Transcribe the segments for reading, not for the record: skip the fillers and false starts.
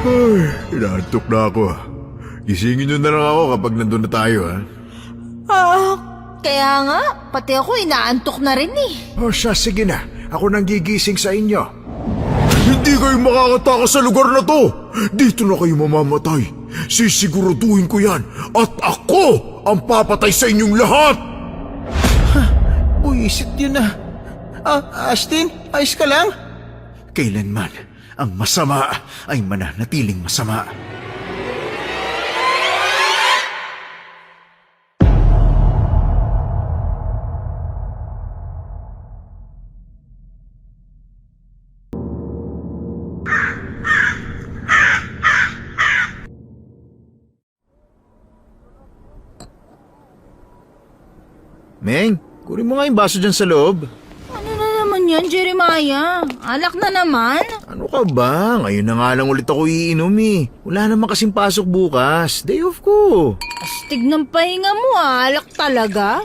Ay, inaantok na ako. Gisingin nyo na lang ako kapag nandun na tayo, ha? Kaya nga, pati ako inaantok na rin eh. O siya, sige na. Ako nang gigising sa inyo. Hindi kayo makakatakas sa lugar na to! Dito na kayo mamamatay. Sisiguraduhin ko yan at ako ang papatay sa inyong lahat! Buisit yun na. Astin, ayos ka lang? Kailanman, ang masama ay mananatiling masama. Meng, kunin mo nga yung baso dyan sa loob. Ano na naman yan, Jeremiah? Alak na naman? Ano ka ba? Ngayon na nga lang ulit ako iinom eh. Wala naman kasing pasok bukas. Day off ko. Astig ng pahinga mo, alak talaga?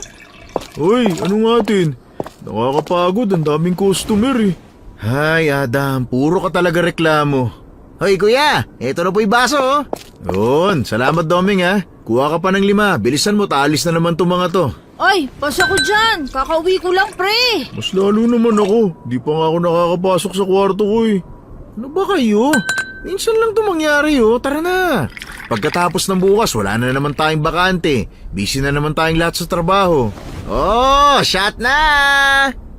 Uy, ano nga atin? Nakakapagod, ang daming customer eh. Hay, Adam, puro ka talaga reklamo. Hoy kuya, eto na po yung baso oh. Yun, salamat Doming ha. Kuha ka pa ng 5, bilisan mo, taalis na naman tong mga to. Ay, pasa ko dyan. Kakauwi ko lang, pre. Mas lalo naman ako, di pa nga ako nakakapasok sa kwarto ko eh. Ano ba kayo? Minsan lang to mangyari oh, tara na. Pagkatapos ng bukas, wala na naman tayong bakante. Busy na naman tayong lahat sa trabaho. Oh, shot na!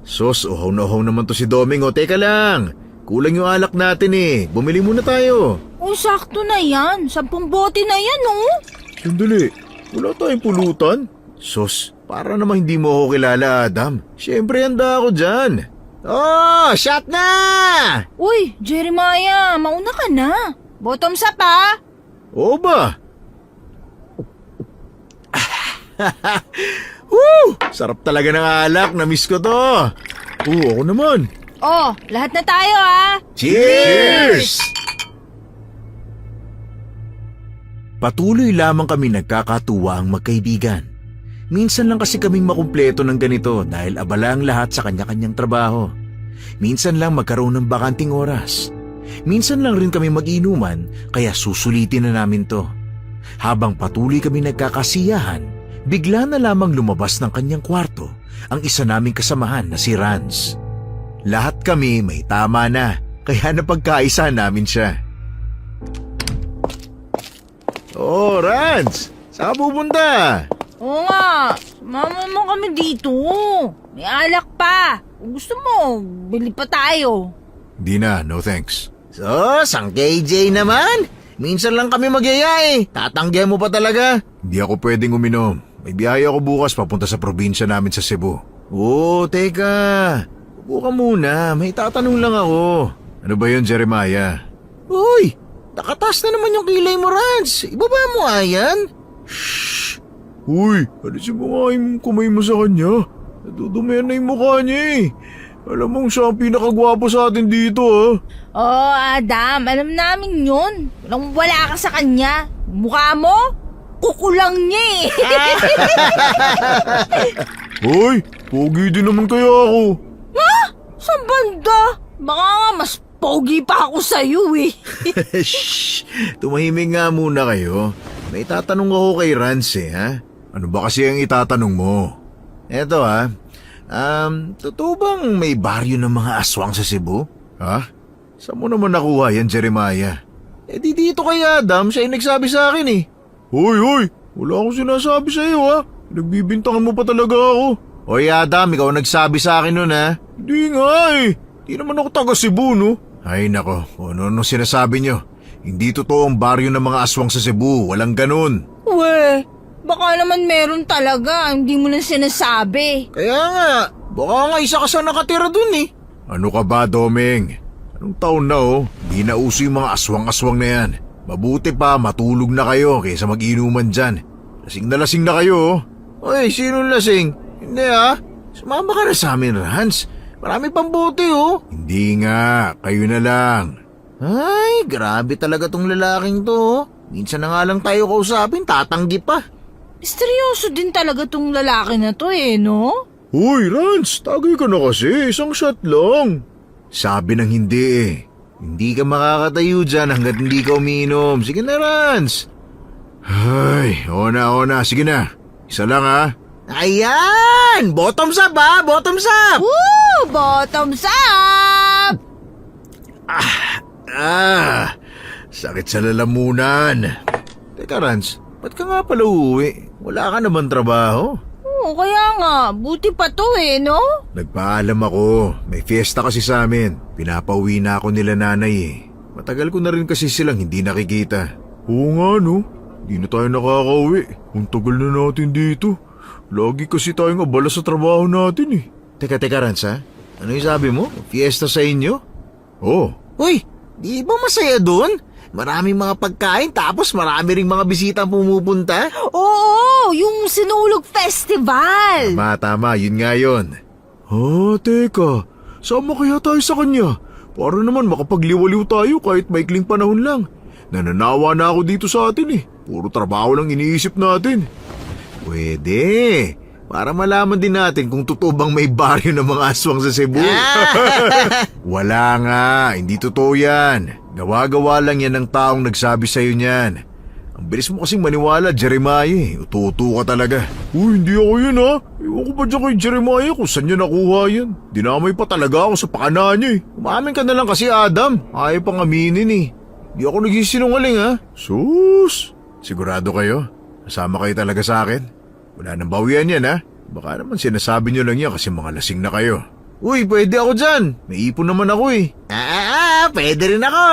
Sos, uhaw na uhaw naman to si Doming oh, teka lang. Kulang yung alak natin eh, bumili muna tayo. Oh, sakto na yan. 10 bote na yan, oh. Sandali, wala tayong pulutan? Sos, para naman hindi mo ako kilala, Adam. Siyempre, handa ako dyan. Oh, shot na! Uy, Jeremiah, mauna ka na. Bottoms up, ha? Oo ba? Woo! Sarap talaga ng alak, na-miss ko to. Ako naman. Oh, lahat na tayo, ha? Cheers! Patuloy lamang kami nagkakatuwa ang magkaibigan. Minsan lang kasi kaming makumpleto ng ganito dahil abala ang lahat sa kanya-kanyang trabaho. Minsan lang magkaroon ng bakanting oras. Minsan lang rin kami mag-inuman kaya susulitin na namin to. Habang patuloy kami nagkakasiyahan, bigla na lamang lumabas ng kanyang kwarto ang isa naming kasamahan na si Ranz. Lahat kami may tama na kaya napagkaisa namin siya. Oh, Ranz! Saan pupunta? Oo nga, sumama mo kami dito. May alak pa. Kung gusto mo, bili pa tayo. Di na, no thanks. Sos, ang KJ naman. Minsan lang kami magyaya eh. Tatanggihan mo pa talaga. Hindi ako pwedeng uminom. May biyahe ako bukas papunta sa probinsya namin sa Cebu. Oh, teka. Upo ka muna, may tatanong lang ako. Ano ba yun, Jeremiah? Uy, nakataas na naman yung kilay mo, Ranz. Ibaba mo ayan. Uy, alisin mo nga yung kumay mo sa kanya. Nadudumihan na yung mukha niya eh. Alam mong siya ang pinakagwapo sa atin dito ah. Oh, Adam, alam namin yun. Walang wala ka sa kanya. Mukha mo, kukulang niya eh. Hoy, pogi din naman kaya ako. Ha? Saan banda? Baka nga mas pogi pa ako sa'yo eh. Shhh, tumahimik nga muna kayo. May tatanong ako kay Ranz eh ha. Ano ba kasi ang itatanong mo? Eto ha, totoo bang may baryo ng mga aswang sa Cebu? Ha? Saan mo naman nakuha yan, Jeremiah? Eh di dito kay Adam, siya yung nagsabi sa akin eh. Hoy, wala akong sinasabi sa iyo ha. Nagbibintangan mo pa talaga ako. Hoy Adam, ikaw nagsabi sa akin nun ha. Hindi nga eh. Di naman ako taga Cebu no. Ay nako, ano sinasabi nyo? Hindi totoo ang baryo ng mga aswang sa Cebu, walang ganun. Weh, baka naman meron talaga, hindi mo lang sinasabi. Kaya nga, baka nga isa ka sa nakatira dun eh. Ano ka ba, Doming? Anong taon na oh? Di na uso yung mga aswang-aswang na yan. Mabuti pa, matulog na kayo kaysa mag-inuman dyan. Lasing na kayo oh. Uy, sino lasing? Hindi ah. Sumama ka na sa amin, Ranz. Marami pang bote oh. Hindi nga, kayo na lang. Ay, grabe talaga tong lalaking to oh. Minsan na nga lang tayo kausapin, tatanggi pa. Misteryoso din talaga tong lalaki na to eh, no? Hoy, Ranz, tagay ka na kasi. Isang shot lang. Sabi ng hindi eh. Hindi ka makakatayo dyan hanggat hindi ka umiinom. Sige na, Rans. Ay, oo na. Sige na. Isa lang ha. Ayan! Bottoms up ha! Bottoms up! Woo! Bottoms up! Sakit sa lalamunan. Teka, Rans, ba't ka nga pala uuwi? Wala ka naman trabaho. Oo, kaya nga. Buti pa to no? Nagpaalam ako. May fiesta kasi sa amin. Pinapauwi na ako nila nanay eh. Matagal ko na rin kasi silang hindi nakikita. Oo nga no. Hindi na tayo nakakauwi. Ang tagal na natin dito. Lagi kasi tayong abala sa trabaho natin eh. Teka, Rans ha? Ano yung sabi mo? Fiesta sa inyo? Oo. Uy, di ba masaya doon? Maraming mga pagkain tapos marami ring mga bisita ang pumupunta. Oo, yung Sinulog Festival. Tama, yun nga yun. Teka. Sama kaya tayo sa kanya? Para naman makapagliwaliw tayo kahit maikling panahon lang. Nananawa na ako dito sa atin eh. Puro trabaho lang iniisip natin. Pwede. Para malaman din natin kung totoo bang may baryo ng mga aswang sa Cebu. Wala nga, hindi totoo yan. Gawa-gawa lang yan ng taong nagsabi sa'yo niyan. Ang bilis mo kasing maniwala, Jeremiah eh. Uto-uto ka talaga. Uy, hindi ako yun ha. Iwan ko pa dyan kay Jeremiah kung saan niya nakuha yan. Dinamay pa talaga ako sa pakana niya eh. Umamin ka na lang kasi, Adam. Ayaw pang aminin eh. Di ako nagsisinungaling ha. Sus! Sigurado kayo? Kasama kayo talaga sa akin? Wala nang bawian yan ha. Baka naman sinasabi niyo lang yan kasi mga lasing na kayo. Uy, pwede ako dyan. May ipon naman ako eh. Pwede rin ako.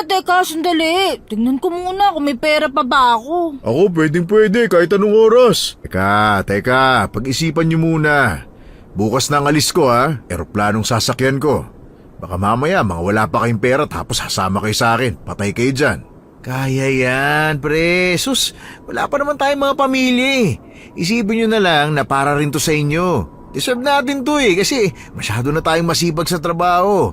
Teka, sandali. Tingnan ko muna kung may pera pa ba ako. Ako pwede kahit anong oras. Teka, pag-isipan niyo muna. Bukas na ang alis ko ha. Eroplanong sasakyan ko. Baka mamaya mga wala pa kayong pera tapos sasama kayo sa akin. Patay kayo dyan. Kaya yan, pre. Sus, wala pa naman tayong mga pamilya eh. Isipin nyo na lang na para rin to sa inyo. Deserve natin to eh kasi masyado na tayong masipag sa trabaho.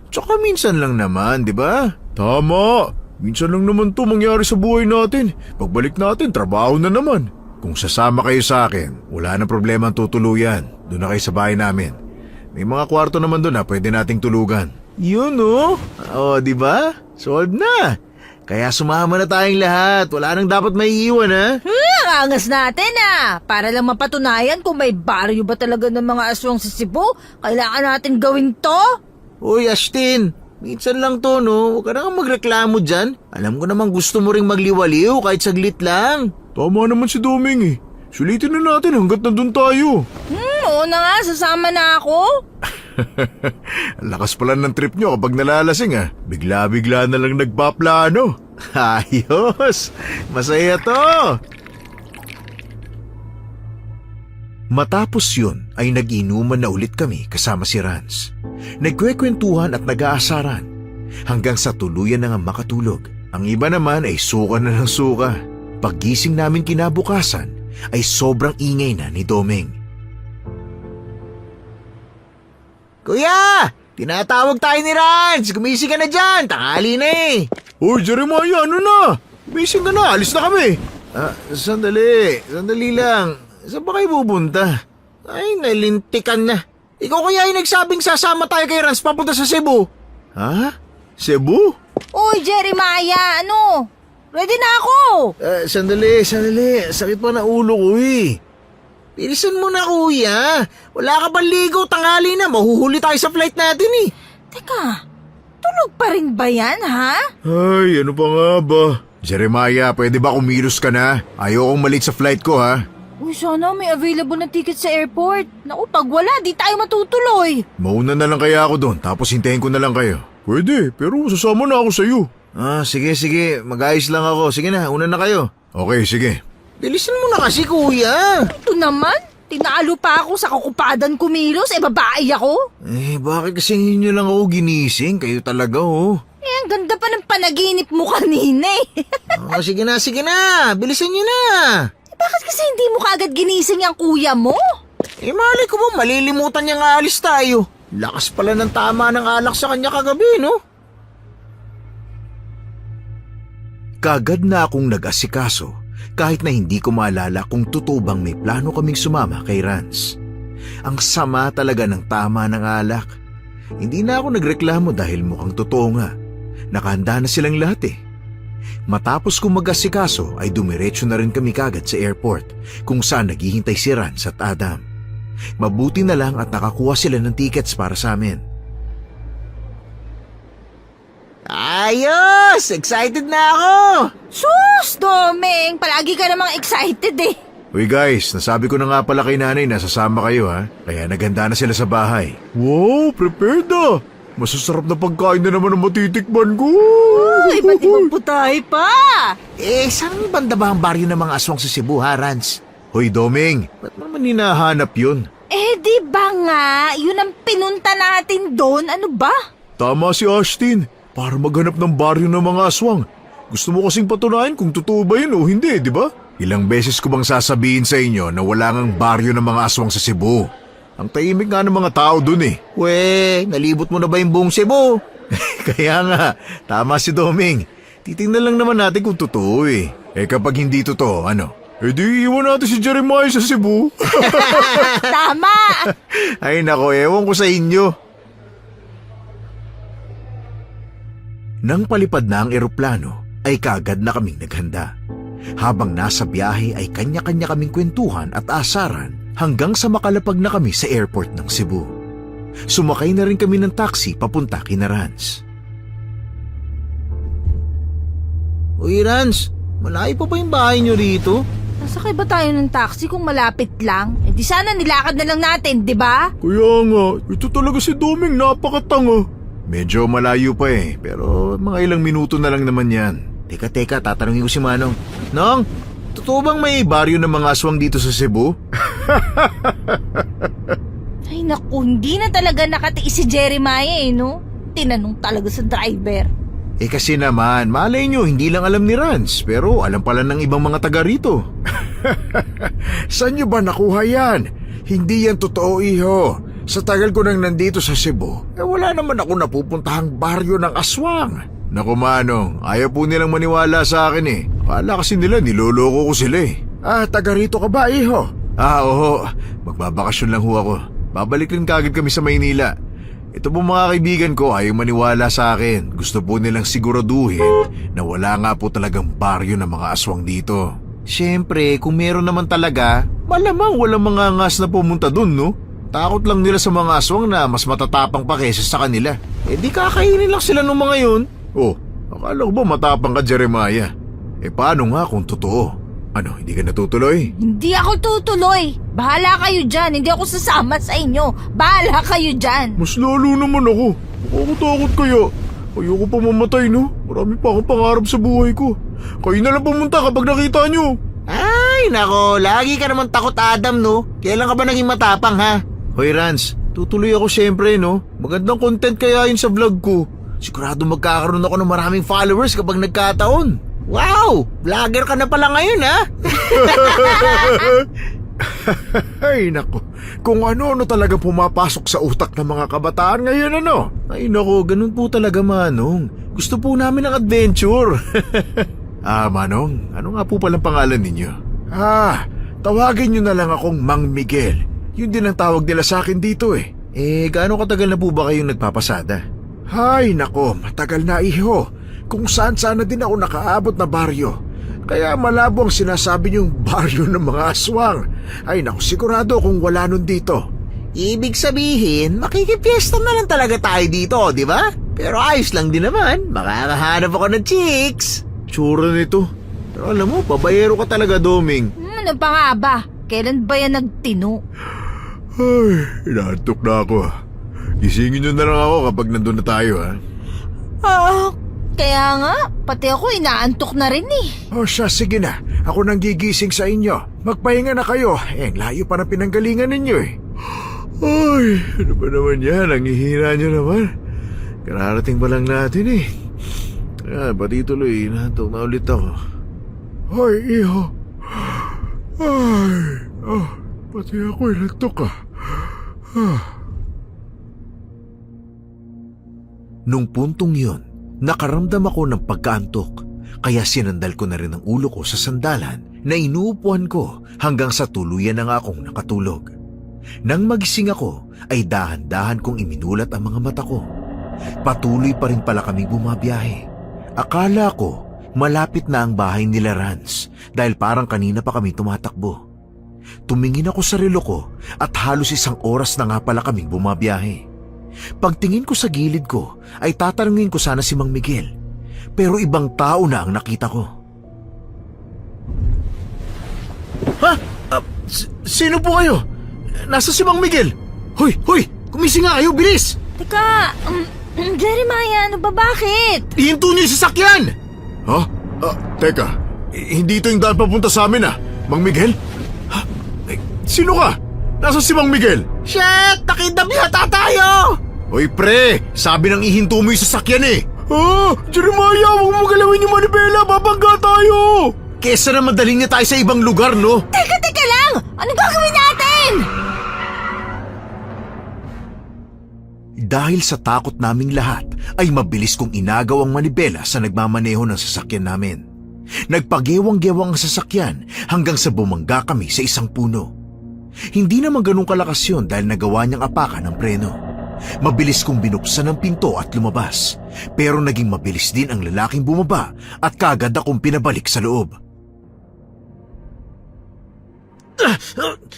Tsaka minsan lang naman, di ba? Tama. Minsan lang naman to mangyari sa buhay natin. Pagbalik natin, trabaho na naman. Kung sasama kayo sa akin, wala na problema ang tutuluyan. Doon na kayo sa bahay namin. May mga kwarto naman doon na pwede nating tulugan. Yun oh. Di ba? Solved na. Kaya sumama na tayong lahat. Wala nang dapat maiiwan ha. Ang angas natin Para lang mapatunayan kung may baryo ba talaga ng mga aswang sa Cebu, kailangan natin gawin to. Uy, Ashtin. Minsan lang to, no? Huwag ka na magreklamo dyan. Alam ko naman gusto mo ring magliwaliw kahit saglit lang. Tama naman si Doming eh. Sulitin na natin hanggat nandun tayo. Oo na nga, sasama na ako. Ang lakas pala ng trip nyo kapag nalalasing ah. Bigla-bigla na lang nagpaplano. Ayos! Masaya to! Matapos yun ay nag-inuman na ulit kami kasama si Rans. Nagkwekwentuhan at nag-aasaran hanggang sa tuluyan na nga makatulog. Ang iba naman ay suka na ng suka. Paggising namin kinabukasan ay sobrang ingay na ni Doming. Kuya! Tinatawag tayo ni Rans! Gumising ka na dyan! Tanghali na eh! Uy, Jeremiah, ano na? Gumising ka na, alis na kami! Sandali lang. Saan ba kayo pupunta? Ay, nalintikan na. Ikaw kaya yung nagsabing sasama tayo kay Rans papunta sa Cebu? Ha? Cebu? Uy, Jeremiah, ano? Ready na ako! Sandali. Sakit pa na ulo ko eh. Bilisan mo na kuya. Wala ka bang ligo, tanghali na. Mahuhuli tayo sa flight natin eh. Teka, tulog pa rin ba yan, ha? Ay, ano pa nga ba? Jeremiah, pwede ba kumilos ka na? Ayokong malit sa flight ko ha. Uy, sana may available na ticket sa airport. Naku, pag wala, di tayo matutuloy. Mauna na lang kaya ako doon, tapos hintayin ko na lang kayo. Pwede, pero sasama na ako sa'yo. Sige. Mag-ayos lang ako. Sige na, una na kayo. Okay, sige. Bilisan mo na kasi, kuya. Ito naman, tinalo pa ako sa kakupadan kumilos, babae ako. Bakit kasi nyo lang ako ginising? Kayo talaga, oh. Ang ganda pa ng panaginip mo kanina eh. Sige na. Bilisan nyo na. Bakit kasi hindi mo kaagad ginising ang kuya mo? Malay ko ba, malilimutan niya nga alis tayo. Lakas pala ng tama ng alak sa kanya kagabi, no? Kagad na akong nag-asikaso kahit na hindi ko maalala kung totoo bang may plano kaming sumama kay Rans. Ang sama talaga ng tama ng alak. Hindi na ako nagreklamo dahil mukhang totoo nga. Nakahanda na silang lahat eh. Matapos kong mag-asikaso ay dumiretso na rin kami kagad sa airport kung saan naghihintay si Rans at Adam. Mabuti na lang at nakakuha sila ng tickets para sa amin. Ayos! Excited na ako! Sus, Domeng! Palagi ka namang excited eh. Uy guys, nasabi ko na nga pala kay nanay na sasama kayo ha. Kaya naghanda na sila sa bahay. Wow, prepared na! Masasarap na pagkain na naman ang matitikman ko! Iba't ibang putahe pa! Saan banda ba ang baryo ng mga aswang sa Cebu ha, Rans? Hoy Doming, ba't mo naman hinahanap yun? Di ba nga? Yun ang pinunta natin doon. Ano ba? Tama si Ashtin, para maghanap ng baryo ng mga aswang. Gusto mo kasing patunayan kung totoo ba yun o hindi, di ba? Ilang beses ko bang sasabihin sa inyo na wala ngang baryo ng mga aswang sa Cebu? Ang tahimik nga ng mga tao dun eh. We, nalibot mo na ba yung buong Cebu? Kaya nga, tama si Doming. Titingnan lang naman natin kung totoo eh. Kapag hindi totoo, ano? Di iwan natin si Jeremiah sa Cebu. Tama! Ay nako, ewan ko sa inyo. Nang palipad na ang eroplano, ay kagad na kaming naghanda. Habang nasa biyahe ay kanya-kanya kaming kwentuhan at asaran hanggang sa makalapag na kami sa airport ng Cebu. Sumakay na rin kami ng taxi papunta kina Rans. Uy Rans, malayo pa ba yung bahay nyo rito? Nasakay ba tayo ng taxi kung malapit lang? Di sana nilakad na lang natin, di ba? Kaya nga, ito talaga si Doming, napakatanga. Medyo malayo pa eh, pero mga ilang minuto na lang naman yan. Teka, tatanungin ko si Manong. Nong, totoo bang may baryo ng mga aswang dito sa Cebu? Ay naku, hindi na talaga nakatiis si Jeremiah no? Tinanong talaga sa driver. Kasi naman, malay nyo, hindi lang alam ni Rans, pero alam pala ng ibang mga taga rito. Saan nyo ba nakuha yan? Hindi yan totoo, iho. Sa tagal ko nang nandito sa Cebu, wala naman ako napupuntahang baryo ng aswang. Naku Manong, ayaw po nilang maniwala sa akin eh. Akala kasi nila niloloko ko sila eh. Taga rito ka ba, iho? Oo, magbabakasyon lang ho ako. Babalik rin kagad kami sa Maynila. Ito po mga kaibigan ko ayaw maniwala sa akin. Gusto po nilang siguraduhin na wala nga po talagang baryo ng mga aswang dito. Siyempre, kung meron naman talaga, Malamang walang mga ngas na pumunta dun, no? Takot lang nila sa mga aswang na mas matatapang pa kaysa sa kanila. Di kakainin lang sila ng mga yun. Oh, akala ko ba matapang ka, Jeremiah? Paano nga kung totoo? Ano, hindi ka natutuloy? Hindi ako tutuloy. Bahala kayo dyan. Hindi ako sasama sa inyo. Bahala kayo dyan. Mas lalo naman ako. Nakakatakot kaya. Ayoko pa mamatay, no? Marami pa akong pangarap sa buhay ko. Kayo na lang pumunta kapag nakita nyo. Ay, nako, lagi ka naman takot, Adam, no? Kailan ka ba naging matapang, ha? Hoy Rans, tutuloy ako syempre, no? Magandang content kaya yun sa vlog ko. Sigurado magkakaroon ako ng maraming followers kapag nagkataon. Wow! Vlogger ka na pala ngayon, ha? Ay, nako. Kung ano-ano talaga pumapasok sa utak ng mga kabataan ngayon, ano? Ay nako, ganun po talaga Manong. Gusto po namin ng adventure. Manong, ano nga po palang pangalan ninyo? Tawagin nyo na lang akong Mang Miguel. Yun din ang tawag nila sa akin dito eh. Gaano katagal na po ba kayong nagpapasada? Ay, nako, matagal na iho. Kung saan-saan na din ako nakaabot na baryo. Kaya malabo ang sinasabi niyong baryo ng mga aswang. Ay, nako, sigurado kung wala nun dito. Ibig sabihin, makikipiesta na lang talaga tayo dito, di ba? Pero ayos lang din naman, makakahanap ako ng chicks. Tsura nito. Pero alam mo, babayero ka talaga, Doming. Ano pa nga ba? Kailan ba yan nagtino? Ay, inaantok na ako. Gisingin nyo na lang ako kapag nandun na tayo, ha? Kaya nga, pati ako inaantok na rin eh. Siya, sige na. Ako nang gigising sa inyo. Magpahinga na kayo. Ang layo pa ng pinanggalingan ninyo eh. Ay, ano ba naman yan? Ang hihina nyo naman. Kararating pa lang natin eh. Pati tuloy, naantok na ulit ako. Hoy, iho. Ay, pati ako inantok ah. Nung puntong yun, nakaramdam ako ng pagkaantok, kaya sinandal ko na rin ang ulo ko sa sandalan na inuupuan ko hanggang sa tuluyan na nga akong nakatulog. Nang magising ako, ay dahan-dahan kong iminulat ang mga mata ko. Patuloy pa rin pala kaming bumabiyahe. Akala ko, malapit na ang bahay nila Rans dahil parang kanina pa kami tumatakbo. Tumingin ako sa relo ko at halos 1 oras na nga pala kaming bumabiyahe. Pagtingin ko sa gilid ko ay tatanungin ko sana si Mang Miguel, pero ibang tao na ang nakita ko. Ha? Sino po kayo? Nasa si Mang Miguel? Hoy! Kumising nga kayo, bilis! Teka, Jeremiah, ano ba bakit? Ihinto niyo yung sasakyan! Ha? Teka, hindi ito yung daan papunta sa amin Mang Miguel? Ha? Sino ka? Nasa si Mang Miguel? Shit! Nakidnap yata tayo! Hoy pre, sabi nang ihinto mo yung sasakyan Jeremiah, huwag mo galawin yung manibela, babangga tayo! Kesa na madaling niya tayo sa ibang lugar, no? Teka lang! Anong gagawin natin? Dahil sa takot naming lahat, ay mabilis kong inagaw ang manibela sa nagmamaneho ng sasakyan namin. Nagpagewang-gewang ang sasakyan hanggang sa bumangga kami sa isang puno. Hindi naman ganun kalakas yun dahil nagawa niyang apakan ng preno. Mabilis kong binuksan ang pinto at lumabas, pero naging mabilis din ang lalaking bumaba at kaagad akong pinabalik sa loob.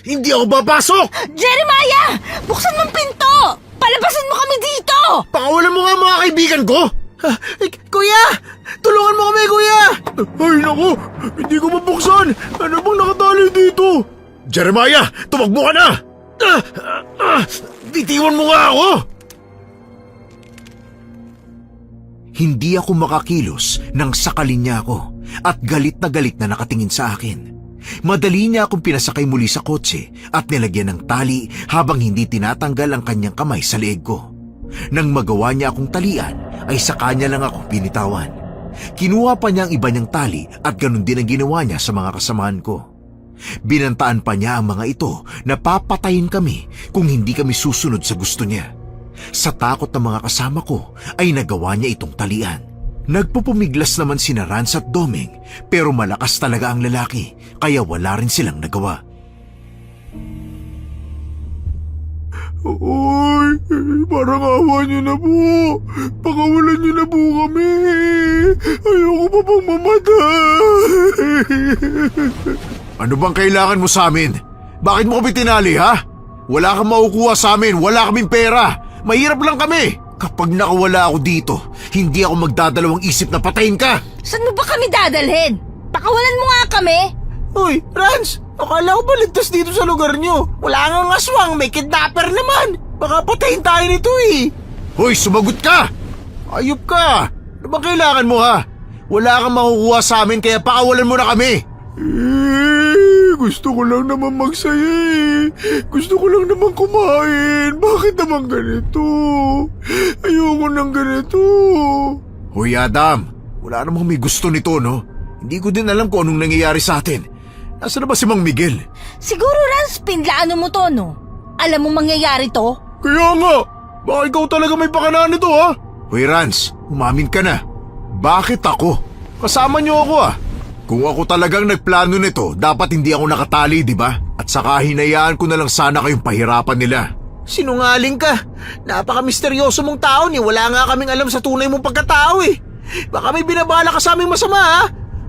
Hindi ako papasok! Jeremiah! Buksan mo ang pinto! Palabasan mo kami dito! Pakawalan mo nga mga kaibigan ko! Kuya! Tulungan mo kami, kuya! Ay, naku! Hindi ko mabuksan! Ano bang nakatali dito? Jeremiah! Tumakbo ka na! Bitiwan mo nga ako! Hindi ako makakilos nang sakalin niya ako at galit na nakatingin sa akin. Madali niya akong pinasakay muli sa kotse at nilagyan ng tali habang hindi tinatanggal ang kanyang kamay sa leeg ko. Nang magawa niya akong talian, ay sa kanya lang ako binitawan. Kinuha pa niya ang iba niyang tali at ganun din ang ginawa niya sa mga kasamahan ko. Binantaan pa niya ang mga ito na papatayin kami kung hindi kami susunod sa gusto niya. Sa takot ng mga kasama ko ay nagawa niya itong talian. Nagpupumiglas naman sina Rans at Doming pero malakas talaga ang lalaki kaya wala rin silang nagawa. Uy, parang awa niyo na po. Pakawalan niyo na po kami. Ayoko pa pang mamatay. Ano bang kailangan mo sa amin? Bakit mo kami tinali, ha? Wala kang makukuha sa amin, wala kaming pera. Mahirap lang kami. Kapag nakawala ako dito, hindi ako magdadalawang isip na patayin ka. Saan mo ba kami dadalhin? Pakawalan mo nga kami! Uy, Rans! Akala ko ba ligtas dito sa lugar nyo? Wala nga ng aswang, may kidnapper naman! Baka patayin tayo nito Hoy, sumagot ka! Ayop ka! Ano bang kailangan mo, ha? Wala kang makukuha sa amin kaya pakawalan mo na kami. Gusto ko lang naman magsaya Gusto ko lang naman kumain. Bakit naman ganito? Ayoko ng ganito. Hoy, Adam! Wala namang may gusto nito, no? Hindi ko din alam kung anong nangyayari sa atin. Nasaan na ba si Mang Miguel? Siguro, Rans, pinlaano mo to, no? Alam mo mangyayari to? Kaya nga! Baka ikaw talaga may pakana nito, ha? Hoy, Rans, umamin ka na. Bakit ako? Kasama niyo ako, Kung ako talagang nagplano nito, dapat hindi ako nakatali, di ba? At saka hinayaan ko na lang sana kayong pahirapan nila. Sinungaling ka! Napaka-misteryoso mong tao ni. Wala nga kaming alam sa tunay mong pagkatao Baka may binabala ka sa aming masama, ha?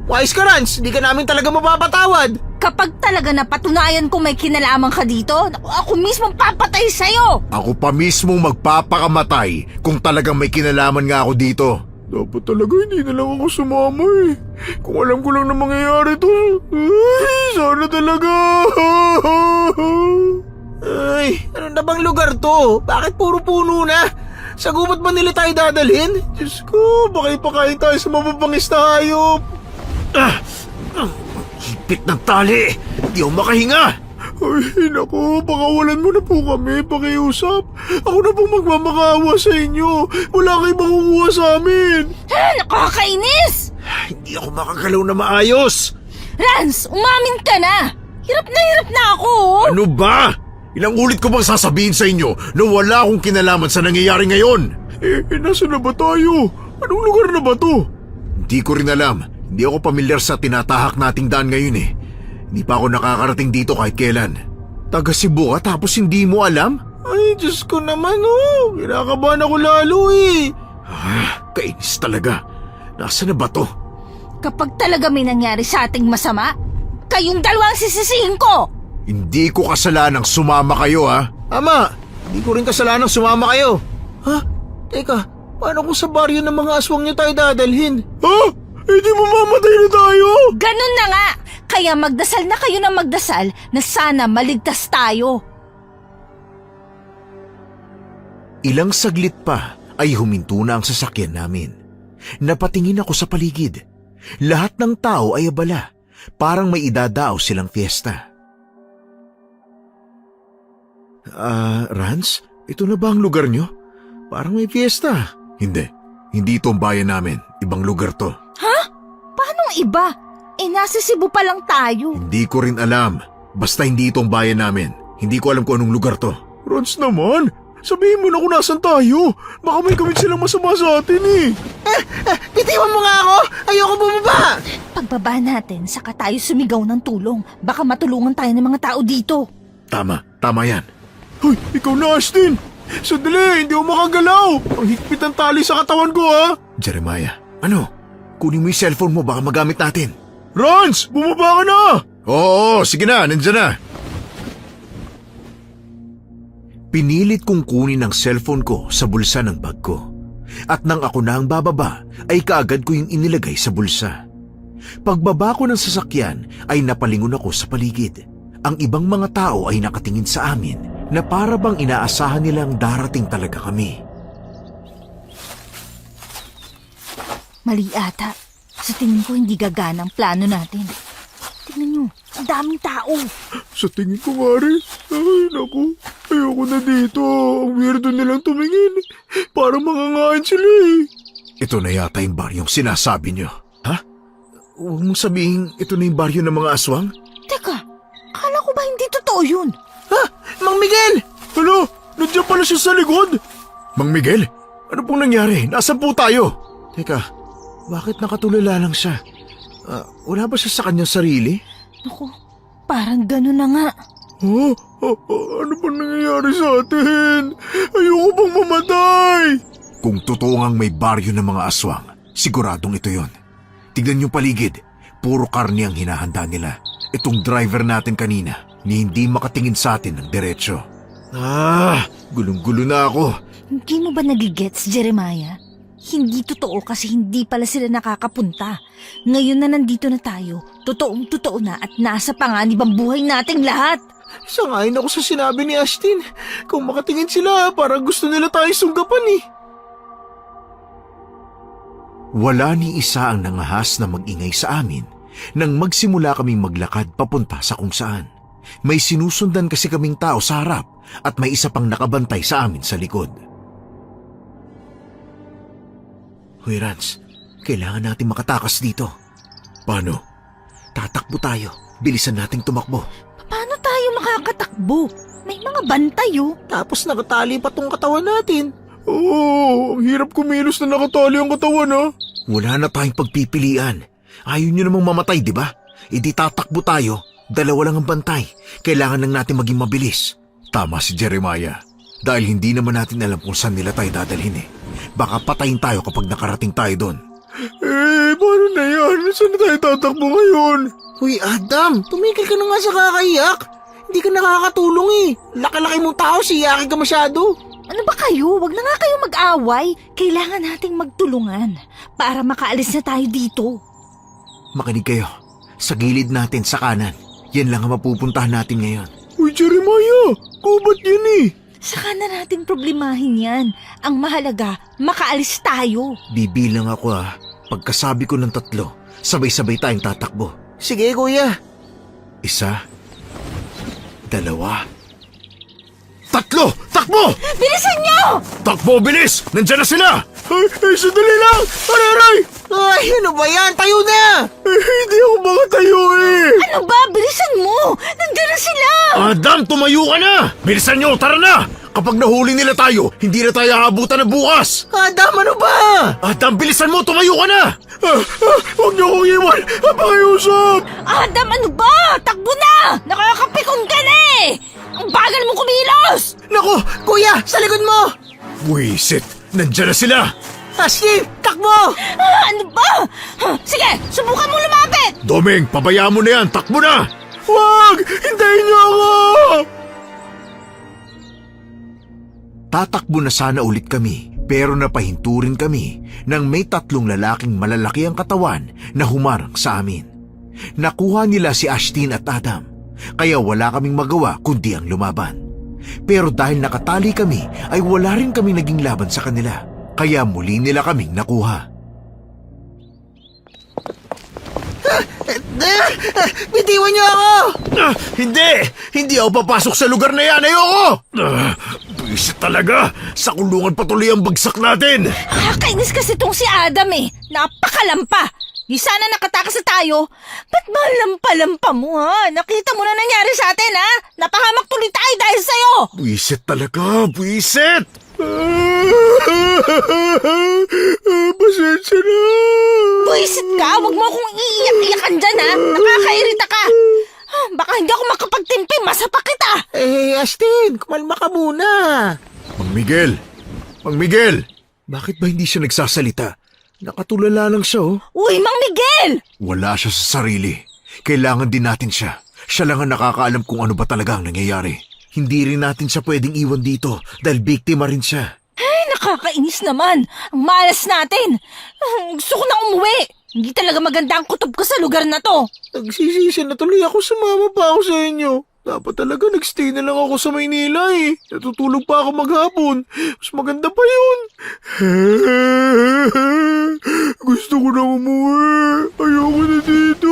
Wise ka, Rans. Hindi ka namin talaga mapapatawad. Kapag talaga napatunayan kung may kinalaman ka dito, ako mismo papatay sa'yo! Ako pa mismo magpapakamatay kung talagang may kinalaman nga ako dito. Dapat talaga hindi na lang ako sumama Kung alam ko lang na mangyayari to. Sana talaga. Ay, ano na bang lugar to? Bakit puro puno na? Sa gubat ba nila tayo dadalhin? Diyos ko, baka ipakain tayo sa mababangis na hayop. Hipit ng tali! Di ako makahinga! Ay, naku, pakawalan mo na po kami, pakiusap. Ako na po magmamakaawa sa inyo. Wala kayong makukuha sa amin. Nakakainis! Hindi ako makagalaw na maayos! Rans, umamin ka na! Hirap na ako! Ano ba? Ilang ulit ko bang sasabihin sa inyo na wala akong kinalaman sa nangyayari ngayon? Nasa na ba tayo? Anong lugar na ba to? Hindi ko rin alam. Hindi ako pamilyar sa tinatahak nating daan ngayon Hindi pa ako nakakarating dito kahit kailan. Taga Cebu ka tapos hindi mo alam? Ay, Diyos ko naman kinakabahan ako lalo Kainis talaga. Nasaan na ba to? Kapag talaga may nangyari sa ating masama, kayong dalawang sisisihin ko! Hindi ko kasalanang sumama kayo ha. Ama, hindi ko rin kasalanang sumama kayo. Ha? Teka, paano kung sa baryo ng mga aswang niyo tayo dadalhin? Ha? Hindi mo mamatay na tayo? Ganun na nga! Kaya magdasal na kayo ng magdasal na sana maligtas tayo. Ilang saglit pa ay huminto na ang sasakyan namin. Napatingin ako sa paligid. Lahat ng tao ay abala. Parang may idadaaw silang fiesta. Rans? Ito na ba ang lugar nyo? Parang may fiesta. Hindi. Hindi ito ang bayan namin. Ibang lugar to. Paanong iba? Nasa Cebu pa lang tayo. Hindi ko rin alam. Basta hindi itong bayan namin. Hindi ko alam kung anong lugar to. Rans naman! Sabihin mo na kung nasan tayo. Baka may kamit silang masama sa atin Bitiwan mo nga ako! Ayoko bumaba! Pagbaba natin, saka tayo sumigaw ng tulong. Baka matulungan tayo ng mga tao dito. Tama yan. Hoy, ikaw na Astin! Sandali, hindi ako makagalaw! Ang higpit ng tali sa katawan ko Jeremiah, ano? Kunin mo yung cellphone mo, baka magamit natin. Rans! Bumaba ka na! Oo, sige na, nandyan na. Pinilit kong kunin ang cellphone ko sa bulsa ng bag ko. At nang ako na ang bababa, ay kaagad ko yung inilagay sa bulsa. Pagbaba ko ng sasakyan ay napalingon ako sa paligid. Ang ibang mga tao ay nakatingin sa amin na para bang inaasahan nilang darating talaga kami. Mali ata. Sa tingin ko hindi gagana ang plano natin. Tingnan nyo, ang daming tao. Sa tingin ko nga rin. Ay, naku. Ayoko na dito. Ang weirdo nilang tumingin. Parang mangangain sila Ito na yata yung baryong sinasabi nyo. Ha? Huwag mong sabihin ito na yung baryo ng mga aswang? Teka, akala ko ba hindi totoo yun? Ha? Mang Miguel! Ano? Nandiyan pala siya sa likod? Mang Miguel? Ano pong nangyari? Nasaan po tayo? Teka, bakit nakatulala lang siya? Wala ba siya sa kanyang sarili? Naku, parang gano'n na nga. Ano ba nangyayari sa atin? Ayoko bang mamatay? Kung totoo ngang may baryo ng mga aswang, siguradong ito yon. Tignan yung paligid. Puro karne ang hinahanda nila. Itong driver natin kanina, ni hindi makatingin sa atin ng diretsyo. Gulong-gulo na ako. Hindi mo ba nagigets, Jeremiah? Hindi totoo kasi hindi pala sila nakakapunta. Ngayon na nandito na tayo, totoong-totoo na at nasa panganib ang buhay nating lahat. Sangayon ako sa sinabi ni Astin. Kung makatingin sila, parang gusto nila tayo sunggapan Wala ni isa ang nangahas na mag-ingay sa amin nang magsimula kaming maglakad papunta sa kung saan. May sinusundan kasi kaming tao sa harap at may isa pang nakabantay sa amin sa likod. Hoy Rans, kailangan natin makatakas dito. Paano? Tatakbo tayo, bilisan nating tumakbo. Paano tayo makakatakbo? May mga bantay Tapos nakatali pa tong katawan natin. Oo, ang hirap kumilos na nakatali ang katawan Wala na tayong pagpipilian. Ayaw nyo namang mamatay, di ba? Di tatakbo tayo, dalawa lang ang bantay. Kailangan lang natin maging mabilis. Tama si Jeremiah. Dahil hindi naman natin alam kung saan nila tayo dadalhin Baka patayin tayo kapag nakarating tayo doon. Paano na yan? Saan na tayo tatakbo ngayon? Uy, Adam, tumigil ka na nga sa kakaiyak. Hindi ka nakakatulong Laki-laki mong tao, siyakin ka masyado. Ano ba kayo? Wag na nga kayo mag-away. Kailangan nating magtulungan para makaalis na tayo dito. Makinig kayo. Sa gilid natin sa kanan. Yan lang ang mapupuntahan natin ngayon. Uy, Jeremiah! Kubat yan Saka na natin problemahin yan. Ang mahalaga, makaalis tayo. Bibilang ako Pagkasabi ko ng 3, sabay-sabay tayong tatakbo. Sige, kuya. 1, 2, 3! Takbo! Bilisan nyo! Takbo, bilis! Nandiyan na sila! Ay, sandali lang! Aray! Ay, ano ba yan? Tayo na! Hindi ako makatayo Ano ba? Bilisan mo! Nandiyan na sila! Adam, tumayo ka na! Bilisan nyo, tara na! Kapag nahuli nila tayo, hindi na tayo aabutan ng bukas! Adam, ano ba? Adam, bilisan mo, tumayo ka na! Huwag niyo akong iwan! Pakiusap! Adam, ano ba? Takbo na! Nakakapikon ka na Ang bagal mo kumilos! Naku, kuya, sa likod mo! Buisit! Nandiyan na sila! Ashley, takbo! Ano ba? Sige, subukan mo lumapit! Doming, pabayaan mo na yan! Takbo na! Wag! Hintayin niyo ako! Tatakbo na sana ulit kami, pero napahinto rin kami nang may 3 lalaking malalaki ang katawan na humarang sa amin. Nakuha nila si Ashtin at Adam, kaya wala kaming magawa kundi ang lumaban. Pero dahil nakatali kami ay wala rin kaming naging laban sa kanila, kaya muli nila kaming nakuha. Bitiwan niyo ako! Hindi! Hindi ako papasok sa lugar na yan! Ayoko! Buisit talaga! Sa kulungan patuloy ang bagsak natin! Nakakainis kasi tong si Adam eh. Napakalampa. Di sana nakatakas na tayo. Ba't ba lampa-lampa mo ha? Nakita mo na nangyari sa atin ha? Napahamak tuloy tayo dahil sa'yo. Buisit talaga! Buisit! Pasensya na! Buisit ka, wag mo akong iiyak-iyakan dyan ha. Nakakairita ka. Baka hindi ako makapagtimpi, masapa kita. Eh, Astin, kumalma ka muna. Mang Miguel! Mang Miguel! Bakit ba hindi siya nagsasalita? Nakatulala lang siya oh. Uy, Mang Miguel! Wala siya sa sarili. Kailangan din natin siya. Siya lang ang nakakaalam kung ano ba talaga ang nangyayari. Hindi rin natin siya pwedeng iwan dito dahil biktima rin siya. Ay, nakakainis naman. Ang malas natin. Gusto ko na umuwi. Hindi talaga maganda ang kutob ko sa lugar na to. Nagsisisi na tuloy ako, sumama pa ako sa inyo. Dapat talaga nagstay na lang ako sa Maynila eh. Natutulog pa ako maghapon. Mas maganda pa yun. Gusto ko na umuwi. Ayoko na dito.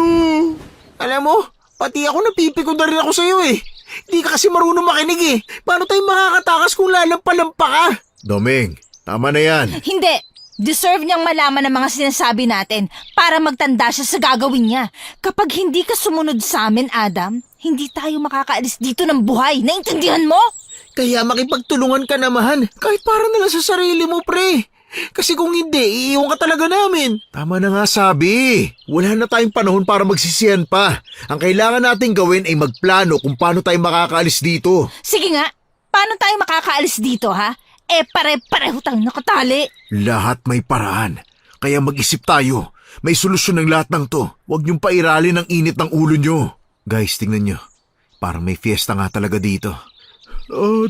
Alam mo, pati ako napipikon na rin ako sa'yo eh. Hindi ka kasi marunong makinig eh. Paano tayo makakatakas kung lalampa-lampa ka? Doming, tama na yan. Hindi. Deserve niyang malaman ang mga sinasabi natin para magtanda siya sa gagawin niya. Kapag hindi ka sumunod sa amin, Adam, hindi tayo makakaalis dito ng buhay. Naintindihan mo? Kaya makipagtulungan ka naman. Kahit para na lang sa sarili mo, pre. Kasi kung hindi, iiwan ka talaga namin. Tama na nga sabi. Wala na tayong panahon para magsisiyan pa. Ang kailangan nating gawin ay magplano kung paano tayo makakaalis dito. Sige nga, paano tayo makakaalis dito, ha? Pare-pareho tayong nakatali. Lahat may paraan. Kaya mag-isip tayo. May solusyon ng lahat ng to. Huwag niyong pairalin ang init ng ulo niyo. Guys, tingnan niyo. Parang may fiesta nga talaga dito.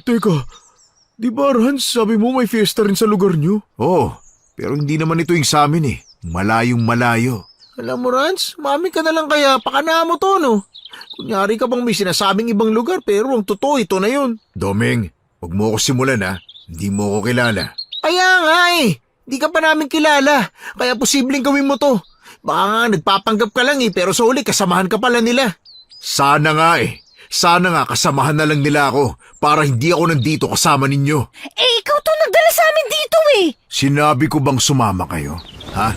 Teka. Di ba, Rans, sabi mo may fiesta rin sa lugar niyo? Oo, pero hindi naman ito yung sa amin eh. Malayong malayo. Alam mo, Rans, mami ka na lang kaya pakana mo to, no? Kunyari ka bang may sinasabing ibang lugar pero ang totoo ito na yun. Doming, huwag mo ako simulan ha. Hindi mo ako kilala. Kaya nga eh, di ka pa namin kilala. Kaya posibleng gawin mo to. Baka nga nagpapanggap ka lang eh, pero sa huli kasamahan ka pala nila. Sana nga eh. Sana nga kasamahan na lang nila ako para hindi ako nandito kasama ninyo. Ikaw to nagdala sa amin dito eh. Sinabi ko bang sumama kayo? Ha?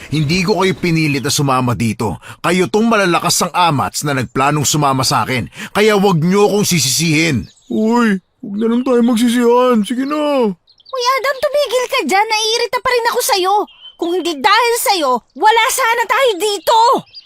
Hindi ko kayo pinilit na sumama dito. Kayo tong malalakas ang amats na nagplanong sumama sa akin. Kaya wag niyo akong sisisihin. Uy, huwag na lang tayo magsisihan. Sige na. Uy, Adam, tumigil ka dyan. Naiirita pa rin ako sa'yo. Kung hindi dahil sa'yo, wala sana tayo dito.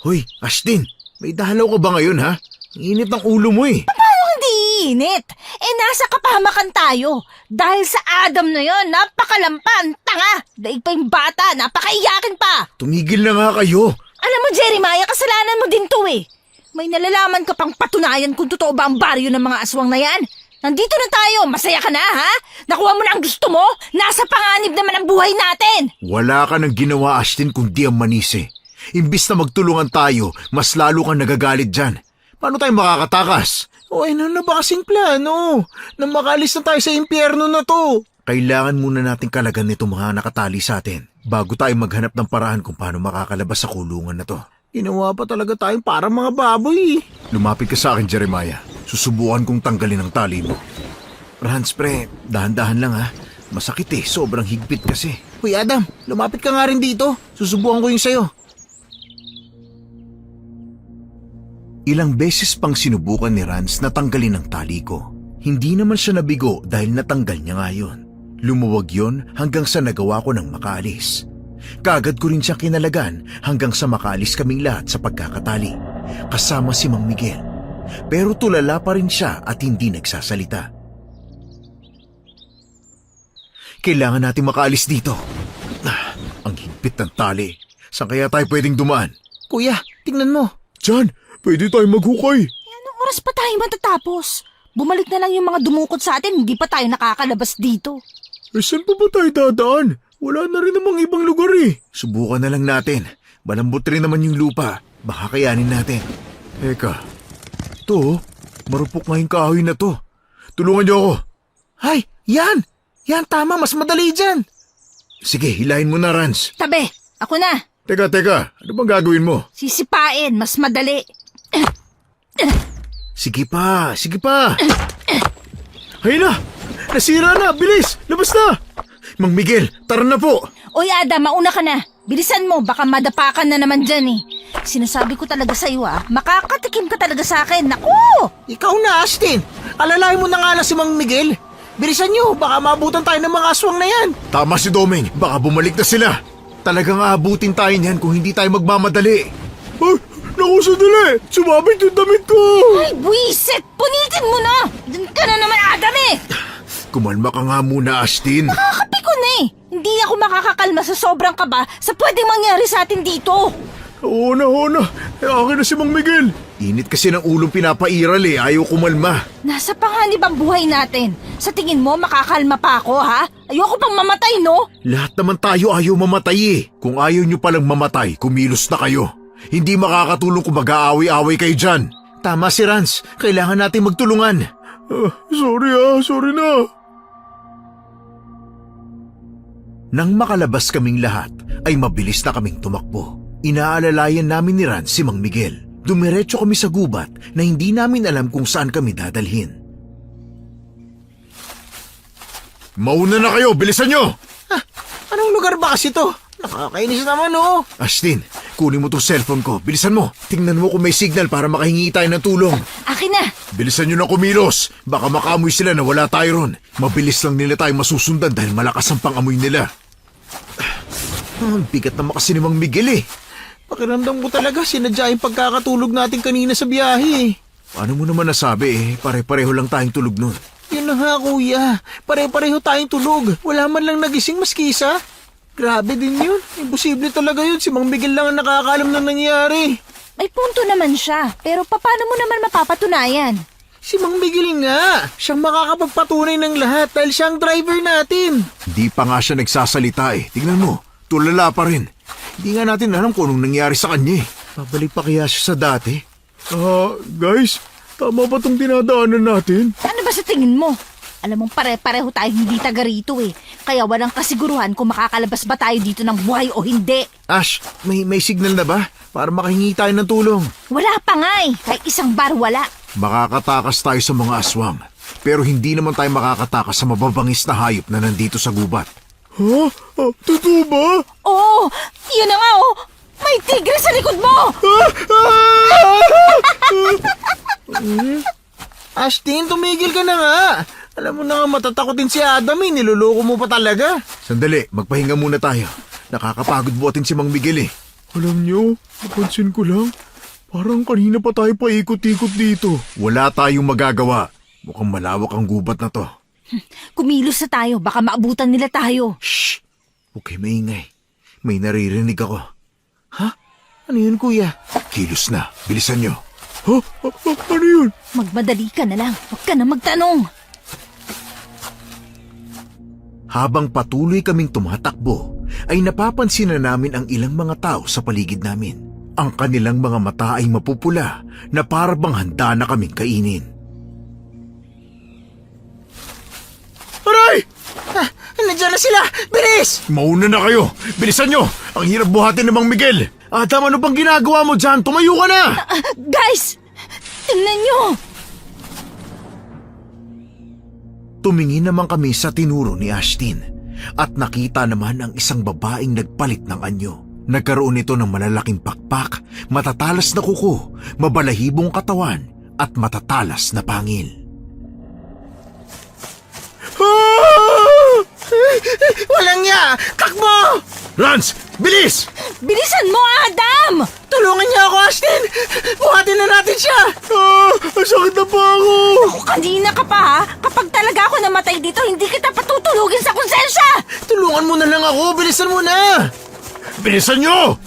Hoy, Ashtin, may dahalaw ka ba ngayon ha? Ang init ng ulo mo eh. Paano hindi iinit? Nasa kapahamakan tayo. Dahil sa Adam na yon, napakalampan, tanga. Daig pa yung bata, napakaiyakin pa. Tumigil na nga kayo. Alam mo, Jeremiah, kasalanan mo din to eh. May nalalaman ka pang patunayan kung totoo ba ang baryo ng mga aswang na yan. Nandito na tayo, masaya ka na ha? Nakuha mo na ang gusto mo? Nasa panganib naman ang buhay natin. Wala ka nang ginawa, Ashtin, kundi ang manisi. Imbis na magtulungan tayo, mas lalo kang nagagalit dyan. Paano tayo makakatakas? O ano na ba kasing plano? Na makalis na tayo sa impyerno na to. Kailangan muna nating kalagan nito mga nakatali sa atin bago tayo maghanap ng paraan kung paano makakalabas sa kulungan na to. Ginawa pa talaga tayong parang mga baboy. Lumapit ka sa akin, Jeremiah. Susubukan kong tanggalin ang tali mo. Rans, pre, dahan-dahan lang ha. Masakit eh, sobrang higpit kasi. Uy Adam, lumapit ka nga rin dito. Susubukan ko yung sayo. Ilang beses pang sinubukan ni Rans na tanggalin ang tali ko. Hindi naman siya nabigo dahil natanggal niya nga yun. Lumuwag yun hanggang sa nagawa ko ng makaalis. Kaagad ko rin siyang kinalagan hanggang sa makaalis kaming lahat sa pagkakatali. Kasama si Mang Miguel. pero tulala pa rin siya at hindi nagsasalita. Kailangan natin makaalis dito. Ang higpit ng tali. Saan kaya tayo pwedeng dumaan? Kuya, tingnan mo. Diyan, pwede tayo maghukay. Anong oras pa tayo matatapos? Bumalik na lang yung mga dumukot sa atin, hindi pa tayo nakakalabas dito. Saan pa ba tayo dadaan? Wala na rin namang ibang lugar eh. Subukan na lang natin. Malambot rin naman yung lupa. Baka kayanin natin. Teka, ito, marupok nga yung kahoy na to. Tulungan niyo ako. Ay, yan! Yan, tama, mas madali dyan. Sige, hilahin mo na, Rans. Tabi, ako na. Teka, ano bang gagawin mo? Sisipain, mas madali. Sige pa, sige pa. Ayun na! Nasira na! Bilis! Labas na! Mang Miguel, tara na po. Oy Ada, mauna ka na. Bilisan mo, baka madapakan na naman dyan eh. Sinasabi ko talaga sa'yo makakatikim ka talaga sa akin. Naku! Ikaw na, Astin. Alalahin mo na nga lang si Mang Miguel. Bilisan nyo, baka maabutan tayo ng mga aswang na yan. Tama si Domeng, baka bumalik na sila. Talagang aabutin tayo niyan kung hindi tayo magmamadali. Ay, naku, sandali! Sumabit yung damit ko! Ay, buwisit! Punitin mo na! Diyan ka na naman, Adam eh! Kumalma ka nga muna, Astin. Nakakapi ko na eh! Hindi ako makakakalma sa sobrang kaba sa pwedeng mangyari sa atin dito. Oo na. Akin na si Mang Miguel. Init kasi ng ulong pinapairal ayaw kumalma. Nasa panganib ang buhay natin. Sa tingin mo, makakalma pa ako, ha? Ayoko pang mamatay, no? Lahat naman tayo ayaw mamatay Kung ayaw nyo palang mamatay, kumilos na kayo. Hindi makakatulong kung mag-aaway-aaway kayo dyan. Tama si Rans, kailangan natin magtulungan. Sorry na. Nang makalabas kaming lahat, ay mabilis na kaming tumakbo. Inaalalayan namin ni Rans si Mang Miguel. Dumiretso kami sa gubat na hindi namin alam kung saan kami dadalhin. Mauna na kayo, bilisan nyo! Anong lugar ba kasi to? Nakakainis naman, oh. Astin, kunin mo tong cellphone ko. Bilisan mo. Tingnan mo kung may signal para makahingi tayo ng tulong. Akin na! Bilisan nyo na kumilos. Baka makamoy sila na wala tayo ron. Mabilis lang nila tayo masusundan dahil malakas ang pangamoy nila. Ang bigat naman kasi ni Mang Miguel Pakiramdam mo talaga, sinadya yung pagkakatulog natin kanina sa biyahe. Paano mo naman nasabi pare-pareho lang tayong tulog nun. Yun na nga, kuya. Pare-pareho tayong tulog. Wala man lang nagising maski isa. Grabe din yun. Imposible talaga yun. Si Mang Miguel lang ang nakakaalam ng nangyari. May punto naman siya, pero paano mo naman mapapatunayan? Si Mang Miguel nga. Siyang makakapagpatunay ng lahat dahil siyang driver natin. Hindi pa nga siya nagsasalita Tingnan mo, tulala pa rin. Hindi nga natin alam kung anong nangyari sa kanya Babalik pa kaya siya sa dati? Guys, tama ba itong dinadaanan natin? Ano ba sa tingin mo? Alam mong pare-pareho tayo hindi taga rito Kaya walang kasiguruhan kung makakalabas ba tayo dito ng buhay o hindi. Ash, may signal na ba? Para makahingi tayo ng tulong. Wala pa nga Kahit isang bar wala. Makakatakas tayo sa mga aswang. Pero hindi naman tayo makakatakas sa mababangis na hayop na nandito sa gubat. Totoo ba? Oo! Yun na nga May tigre sa likod mo! Astin, tumigil ka na nga. Alam mo na nga matatakotin si Adam niloloko mo pa talaga. Sandali, magpahinga muna tayo. Nakakapagod buhatin si Mang Miguel Alam nyo, napansin ko lang. Parang kanina pa tayo paikot-ikot dito. Wala tayong magagawa. Mukhang malawak ang gubat na to. Kumilos na tayo, baka maabutan nila tayo. Shh! Huwag kayo maingay. May naririnig ako. Ano yun, kuya? Kilos na. Bilisan nyo. Ano yun? Magmadali ka na lang, huwag ka na magtanong. Habang patuloy kaming tumatakbo, ay napapansin na namin ang ilang mga tao sa paligid namin. Ang kanilang mga mata ay mapupula na parabang handa na kaming kainin. Aray! Nandiyan na sila! Bilis! Mauna na kayo! Bilisan nyo! Ang hirap buhatin ng Mang Miguel! Adam, ano bang ginagawa mo dyan? Tumayo ka na! Guys! Tingnan nyo! Tumingin naman kami sa tinuro ni Ashtin at nakita naman ang isang babaeng nagpalit ng anyo. Nagkaroon ito ng malalaking pakpak, matatalas na kuko, mabalahibong katawan at matatalas na pangil. Walang niya! Takbo! Rans! Bilis! Bilisan mo, Adam! Tulungan niyo ako, Astin! buhatin na natin siya! Ang sakit na pa ako! Ako, kanina ka pa ha? Kapag talaga ako namatay dito, hindi kita patutulugin sa konsensya! Tulungan mo na lang ako, bilisan mo na! Bilisan nyo!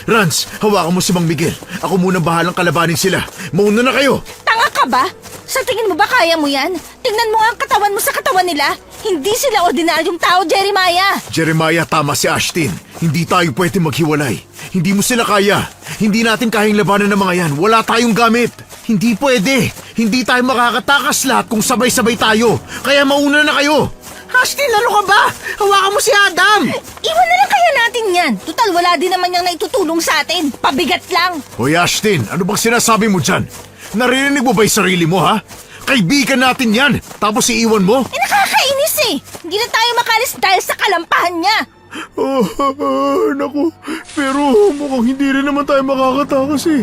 Rans, hawakan mo si Mang Miguel. Ako muna bahalang kalabanin sila. Mauna na kayo! Tanga ka ba? Sa tingin mo ba kaya mo yan? Tingnan mo nga ang katawan mo sa katawan nila. Hindi sila ordinaryong tao, Jeremiah. Jeremiah, tama si Ashton. Hindi tayo pwede maghiwalay. Hindi mo sila kaya. Hindi natin kayang labanan ng mga yan. Wala tayong gamit. Hindi pwede. Hindi tayo makakatakas lahat kung sabay-sabay tayo. Kaya mauna na kayo. Ashton, ano ka ba? Hawakan mo si Adam! Iwan na lang kaya natin yan. Tutal, wala din naman niyang naitutulong sa atin. Pabigat lang. Hoy Ashton, ano bang sinasabi mo dyan? Narinig mo ba yung sarili mo, ha? Kaibigan natin yan, tapos iiwan mo? Nakakainis eh. Hindi na tayo makalis dahil sa kalampahan niya. Naku, pero mukhang hindi rin naman tayo makakatakas eh.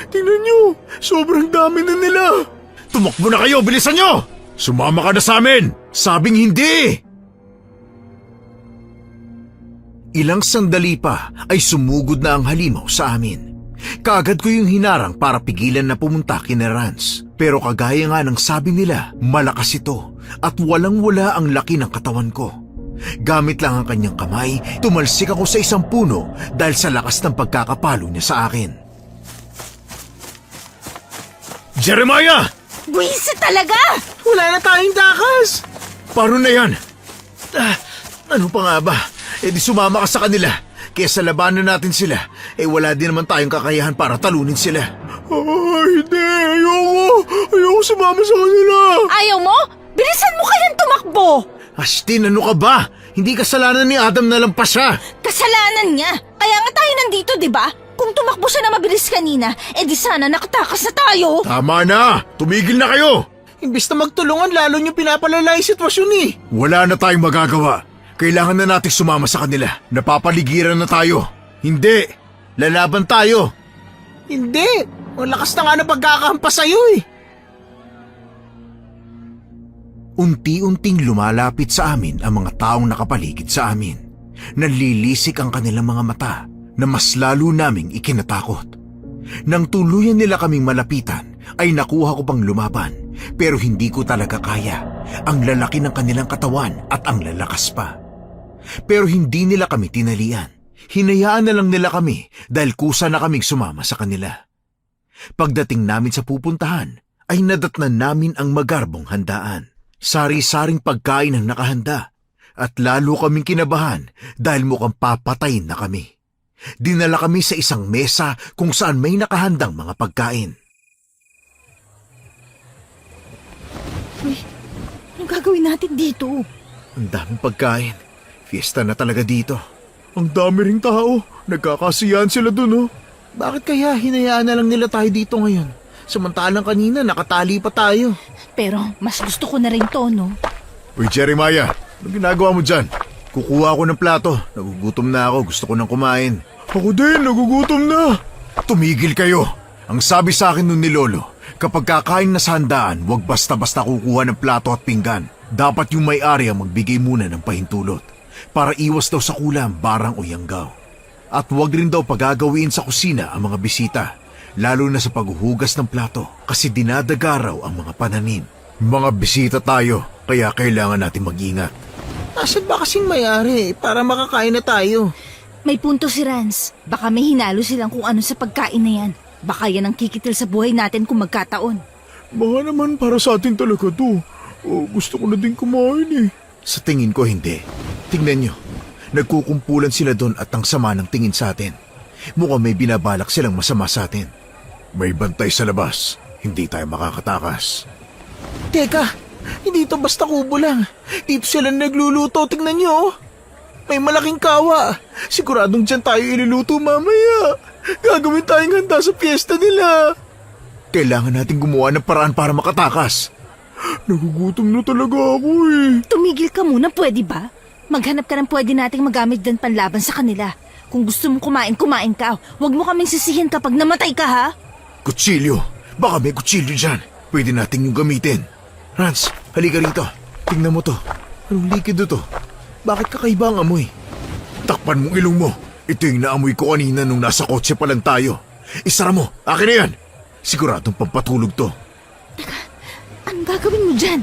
Tingnan nyo, sobrang dami na nila. Tumakbo na kayo, bilisan nyo! Sumama ka na sa amin! Sabing hindi! Ilang sandali pa ay sumugod na ang halimaw sa amin. Kaagad ko yung hinarang para pigilan na pumunta kina Rans. Pero kagaya nga ng sabi nila, malakas ito at walang-wala ang laki ng katawan ko. Gamit lang ang kanyang kamay, tumalsik ako sa isang puno dahil sa lakas ng pagkakapalo niya sa akin. Jeremiah! Buwisit talaga! Wala na tayong takas! Paano na yan? Ano pa nga ba? Eh di sumama ka sa kanila. Kesa labanan natin sila, eh wala din naman tayong kakayahan para talunin sila. Hindi, ayoko sumama sa kanila. Ayaw mo? Bilisan mo kayang tumakbo! Ashton, ano ka ba? Hindi kasalanan ni Adam na lampas siya. Kasalanan niya. Kaya nga tayo nandito, di ba? Kung tumakbo siya na mabilis kanina, eh di sana nakatakas na tayo. Tama na! Tumigil na kayo! Imbis na magtulungan, lalo niyo pinapalala yung sitwasyon eh. Wala na tayong magagawa. Kailangan na natin sumama sa kanila. Napapaligiran na tayo. Hindi! Lalaban tayo! Hindi! Malakas na nga na pagkakahampas sa'yo eh. Unti-unting lumalapit sa amin ang mga taong nakapaligid sa amin. Nalilisik ang kanilang mga mata na mas lalo naming ikinatakot. Nang tuluyan nila kaming malapitan, ay nakuha ko pang lumaban pero hindi ko talaga kaya. Ang lalaki ng kanilang katawan at ang lalakas pa. Pero hindi nila kami tinalian. Hinayaan na lang nila kami dahil kusa na kaming sumama sa kanila. Pagdating namin sa pupuntahan, ay nadatnan namin ang magarbong handaan. Sari-saring pagkain ang nakahanda at lalo kaming kinabahan dahil mukhang papatayin na kami. Dinala kami sa isang mesa kung saan may nakahandang mga pagkain. Uy, anong gagawin natin dito? Ang daming pagkain. Fiesta na talaga dito. Ang dami ring tao, nagkakasiyahan sila dun oh. Bakit kaya hinayaan na lang nila tayo dito ngayon? Samantalang kanina nakatali pa tayo. Pero mas gusto ko na rin to, no? Uy Jeremiah, ano ginagawa mo dyan? Kukuha ako ng plato. Nagugutom na ako. Gusto ko nang kumain. Ako din, nagugutom na. Tumigil kayo. Ang sabi sa akin nun ni Lolo, kapag kakain na sa handaan, huwag basta-basta kukuha ng plato at pinggan. Dapat yung may-ari ang magbigay muna ng pahintulot para iwas daw sa kulam, barang o yanggaw. At huwag rin daw pagagawin sa kusina ang mga bisita, lalo na sa paghuhugas ng plato kasi dinadaga raw ang mga pananim. Mga bisita tayo, kaya kailangan natin mag-ingat. Nasaan ba kasing may-ari para makakain na tayo? May punto si Rans. Baka may hinalo silang kung ano sa pagkain na yan. Baka yan ang kikitil sa buhay natin kung magkataon. Baka naman para sa atin talaga to. Gusto ko na din kumain eh. Sa tingin ko hindi. Tingnan nyo, nagkukumpulan sila doon at ang sama ng tingin sa atin. Mukhang may binabalak silang masama sa atin. May bantay sa labas, hindi tayo makakatakas. Teka, hindi to basta kubo lang. Dito sila nagluluto, tingnan nyo oh. May malaking kawa. Siguradong dyan tayo iluluto mamaya. Gagawin tayong handa sa piyesta nila. Kailangan natin gumawa ng paraan para makatakas. Nagugutom na talaga ako eh. Tumigil ka muna, pwede ba? Maghanap ka ng pwede nating magamit din panlaban sa kanila. Kung gusto mong kumain, kumain ka. Huwag mo kaming sisihin kapag namatay ka, ha? Kutsilyo! Baka may kutsilyo dyan. Pwede natin yung gamitin. Rans, halika rito. Tingnan mo to. Anong likido to? Bakit kakaiba ang amoy? Takpan mong ilong mo. Ito yung naamoy ko kanina nung nasa kotse pa lang tayo. Isara mo. Akin na yan. Siguradong pampatulog to. Anong gagawin mo dyan?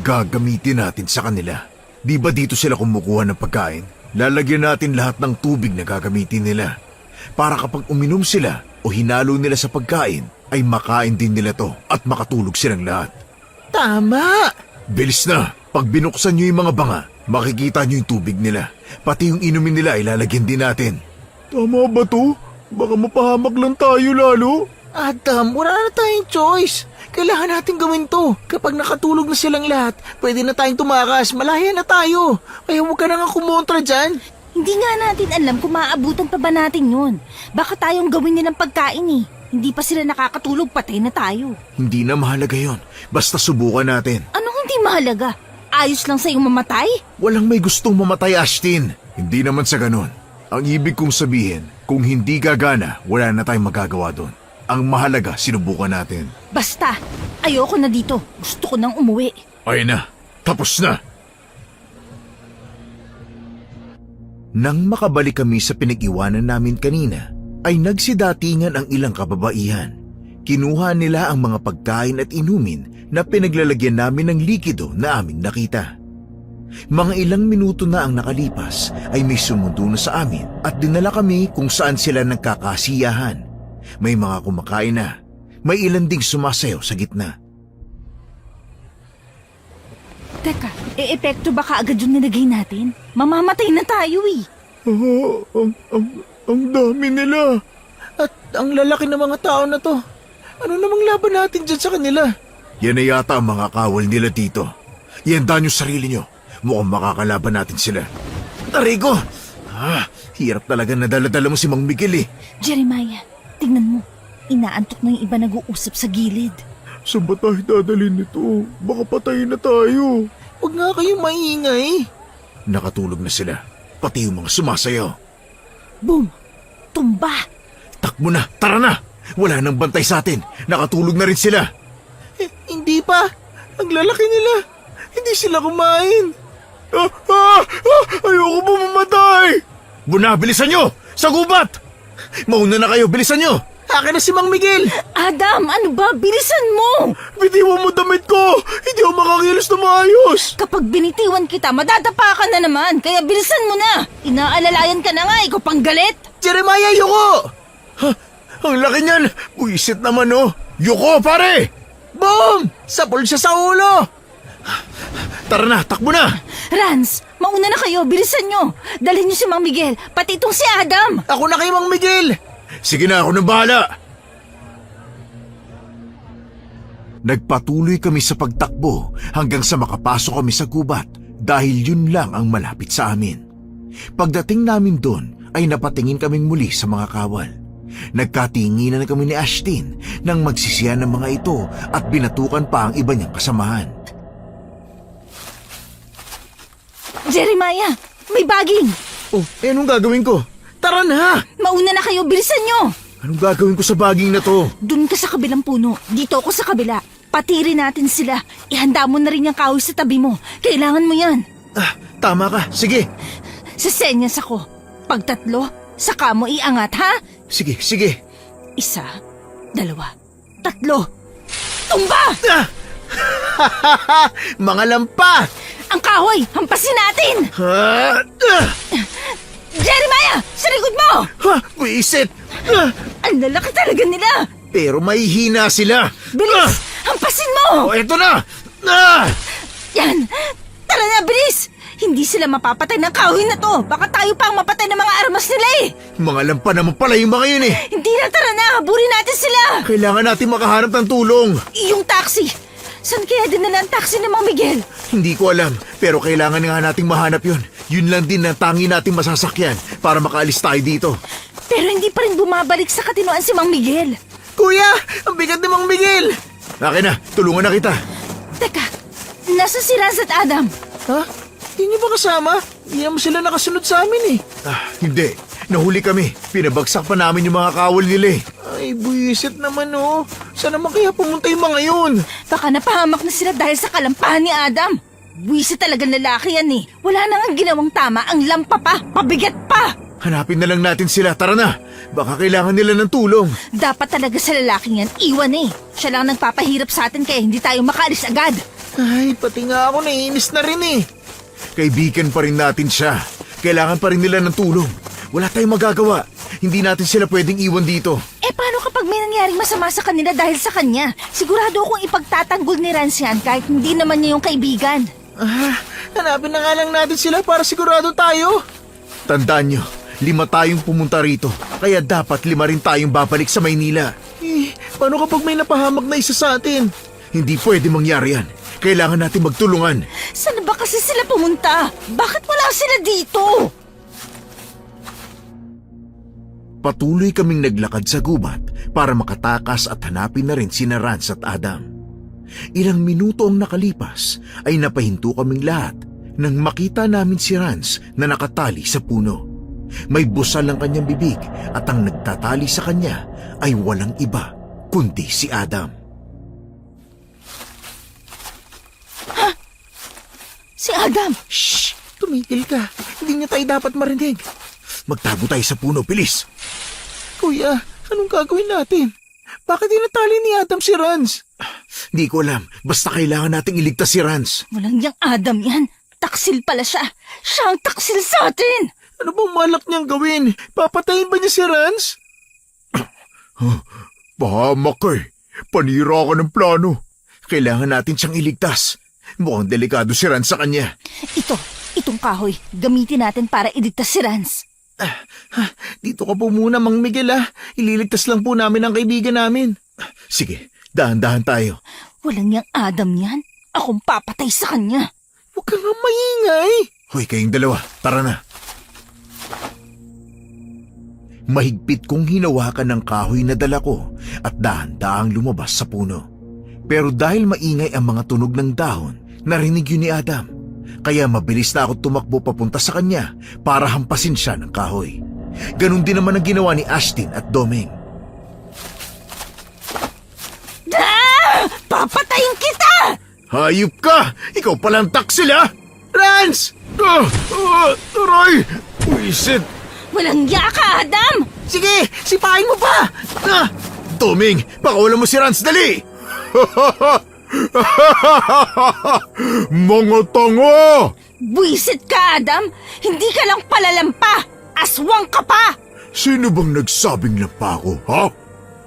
Gagamitin natin sa kanila. Di ba dito sila kumukuha ng pagkain? Lalagyan natin lahat ng tubig na gagamitin nila. Para kapag uminom sila o hinalo nila sa pagkain, ay makain din nila to at makatulog silang lahat. Tama! Bilis na! Pag binuksan nyo yung mga banga, makikita nyo yung tubig nila. Pati yung inumin nila ay lalagyan din natin. Tama ba to? Baka mapahamak lang tayo lalo. Adam, wala na tayong choice. Kailangan natin gawin to. Kapag nakatulog na silang lahat, pwede na tayong tumakas. Malaya na tayo. Kaya huwag ka na nga kumontra dyan. Hindi nga natin alam kung maaabutan pa ba natin yun. Baka tayong gawin nilang pagkain eh. Hindi pa sila nakakatulog, patay na tayo. Hindi na mahalaga yon. Basta subukan natin. Anong hindi mahalaga? Ayos lang sa'yong mamatay? Walang may gustong mamatay, Ashtin. Hindi naman sa ganun. Ang ibig kong sabihin, kung hindi gagana, wala na tayong magagawa doon. Ang mahalaga, sinubukan natin. Basta, ayoko na dito. Gusto ko nang umuwi. Ay na, tapos na. Nang makabalik kami sa pinag-iwanan namin kanina, ay nagsidatingan ang ilang kababaihan. Kinuha nila ang mga pagkain at inumin na pinaglalagyan namin ng likido na aming nakita. Mga ilang minuto na ang nakalipas ay may sumundo na sa amin at dinala kami kung saan sila nagkakasiyahan. May mga kumakain na, may ilan ding sumasayaw sa gitna. Teka, epekto ba kaagad yung nilagay natin? Mamamatay na tayo eh. Ang dami nila. At ang lalaki ng mga tao na to. Ano namang laban natin dyan sa kanila? Yan na yata ang mga kawal nila dito. Iandaan yung sarili nyo. Mukhang makakalaban natin sila. Aray ko! Hirap talaga na dala-dala mo si Mang Miguel eh. Jeremiah, tingnan mo. Inaantok na yung iba nag-uusap sa gilid. Saan ba tayo dadalhin nito? Baka patayin na tayo. Huwag nga kayong maingay. Nakatulog na sila. Pati yung mga sumasayaw. Boom! Tumba! Takbo na! Tara na! Wala nang bantay sa atin. Nakatulog na rin sila. Hindi pa. Ang lalaki nila. Hindi sila kumain. Ayoko pa mamatay. Buna, bilisan nyo! Sa gubat! Mauna na kayo, bilisan nyo! Akin na si Mang Miguel. Adam, ano ba? Bilisan mo! Bitiwan mo damit ko. Hindi ako makakilos na maayos. Kapag binitiwan kita, madadapa ka na naman. Kaya bilisan mo na. Inaalalayan ka na nga, ikaw pang galit. Jeremiah, yuko! Ang laki niyan! Buisit naman oh! Yuko, pare! Boom! Sapol siya sa ulo. Tara na, takbo na! Rans, mauna na kayo, bilisan nyo. Dalhin nyo si Mang Miguel, pati itong si Adam. Ako na kay Mang Miguel. Sige na, ako na bahala! Nagpatuloy kami sa pagtakbo hanggang sa makapasok kami sa gubat dahil yun lang ang malapit sa amin. Pagdating namin doon ay napatingin kaming muli sa mga kawal. Nagkatinginan na kami ni Ashtin nang magsisiyan ng mga ito at binatukan pa ang iba niyang kasamahan. Jeremiah, may baging. Oh, anong gagawin ko? Tara na. Mauna na kayo, bilisan nyo. Anong gagawin ko sa baging na to? Doon ka sa kabilang puno, dito ako sa kabila. Patirin natin sila. Ihanda mo na rin yung kahoy sa tabi mo. Kailangan mo yan. Tama ka. Sige. Sasenyas ako. Pag 3, saka mo iangat, ha? Sige, sige. 1, 2, 3. Tumba! Mga lampa. Ang kahoy, hampasin natin! Jeremiah! Sa likod mo! Buisit! Ang lalaki talaga nila! Pero may hina sila. Bilis! Hampasin mo! Oh, eto na! Yan! Tara na, bilis! Hindi sila mapapatay ng kahoy na to. Baka tayo pa ang mapatay ng mga armas nila eh. Mga lampa naman pala yung mga yun eh. Hindi na, tara na! Habulin natin sila! Kailangan natin makahanap ng tulong. Yung taxi! Saan kaya dinala ang taxi ni Mang Miguel? Hindi ko alam, pero kailangan nga nating mahanap yun. Yun lang din ang tangi nating masasakyan para makaalis tayo dito. Pero hindi pa rin bumabalik sa katinoan si Mang Miguel. Kuya, ang bigat ni Mang Miguel. Akin na, tulungan na kita. Teka, nasa si Rans at Adam? Ha? Hindi niyo ba kasama? Hindi naman sila nakasunod sa amin eh. Hindi. Nahuli kami. Pinabagsak pa namin yung mga kawal nila eh. Ay, buwisit naman oh. Saan naman kaya pumunta yung mga yun? Baka napahamak na sila dahil sa kalampahan ni Adam. Buwisit talagang lalaki yan eh. Wala na nga ginawang tama, ang lampa pa, pabigat pa. Hanapin na lang natin sila, tara na. Baka kailangan nila ng tulong. Dapat talaga sa lalaking yan, iwan eh. Siya lang nagpapahirap sa atin kaya hindi tayo makaalis agad. Ay, pati nga ako naiinis na rin eh. Kaibigan pa rin natin siya. Kailangan pa rin nila ng tulong. Wala tayong magagawa. Hindi natin sila pwedeng iwan dito. Eh paano kapag may nangyaring masama sa kanila dahil sa kanya? Sigurado akong ipagtatanggol ni Rance yan kahit hindi naman niya yung kaibigan. Hanapin na nga lang natin sila para sigurado tayo. Tandaan nyo, 5 tayong pumunta rito. Kaya dapat 5 rin tayong babalik sa Maynila. Paano kapag may napahamak na isa sa atin? Hindi pwede mangyari yan. Kailangan natin magtulungan. Saan ba kasi sila pumunta? Bakit wala sila dito? Patuloy kaming naglakad sa gubat para makatakas at hanapin na rin sina Rance at Adam. Ilang minuto ang nakalipas ay napahinto kaming lahat nang makita namin si Rance na nakatali sa puno. May busal ang kanyang bibig at ang nagtatali sa kanya ay walang iba kundi si Adam. Si Adam! Shh! Tumigil ka. Hindi niya tayo dapat marinig. Magtago tayo sa puno, bilis! Kuya, anong gagawin natin? Bakit dinatali ni Adam si Rance? Hindi ko alam, basta kailangan nating iligtas si Rance. Walang yang Adam yan. Taksil pala siya. Siya ang taksil sa atin. Ano bang malak niyang gawin? Papatayin ba niya si Rance? Pahamak ka eh. Panira ka ng plano. Kailangan natin siyang iligtas. Mukhang delikado si Rance sa kanya. Itong kahoy. Gamitin natin para iligtas si Rance. Dito ka po muna, Mang Miguel ah. Ililigtas lang po namin ang kaibigan namin. Sige, dahan-dahan tayo. Walang yang Adam yan. Akong papatay sa kanya. Huwag ka nga maingay. Hoy, kayong dalawa, tara na. Mahigpit kong hinawakan ng kahoy na dala ko at dahan-dahang lumabas sa puno. Pero dahil maingay ang mga tunog ng dahon, narinig yun ni Adam. Kaya mabilis na ako tumakbo papunta sa kanya para hampasin siya ng kahoy. Ganon din naman ang ginawa ni Ashtin at Domeng. Papatayin kita! Hayop ka! Ikaw palang taksil ha! Rance! Aray! Wisit! Walang ya ka, Adam! Sige, sipahin mo pa! Domeng, pakawalan mo si Rance, dali! Mga tanga! Buisit ka, Adam! Hindi ka lang palalampa! Aswang ka pa! Sino bang nagsabing lampa ako, ha?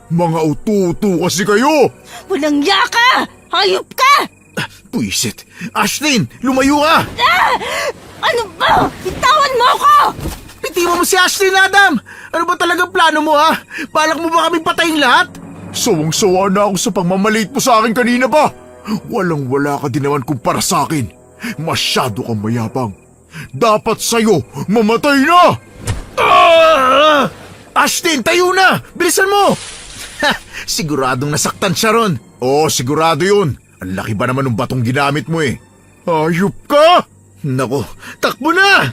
Mga utu-utu kasi kayo! Walang ya ka! Hayop ka! Buisit! Ashtin, lumayo ka! Ano ba? Bitawan mo ako! Bitiwan mo si Ashley na, Adam! Ano ba talagang plano mo, ha? Balak mo ba kaming patayin lahat? Sawang-sawa na ako sa pagmamaliit mo sa akin kanina ba? Walang-wala ka din naman kumpara sa akin. Masyado kang mayabang. Dapat sa'yo, mamatay na! Ashtin, tayo na! Bilisan mo! Siguradong nasaktan siya ron. Oo, sigurado yun. Ang laki ba naman ng batong ginamit mo eh? Hayop ka! Nako, takbo na!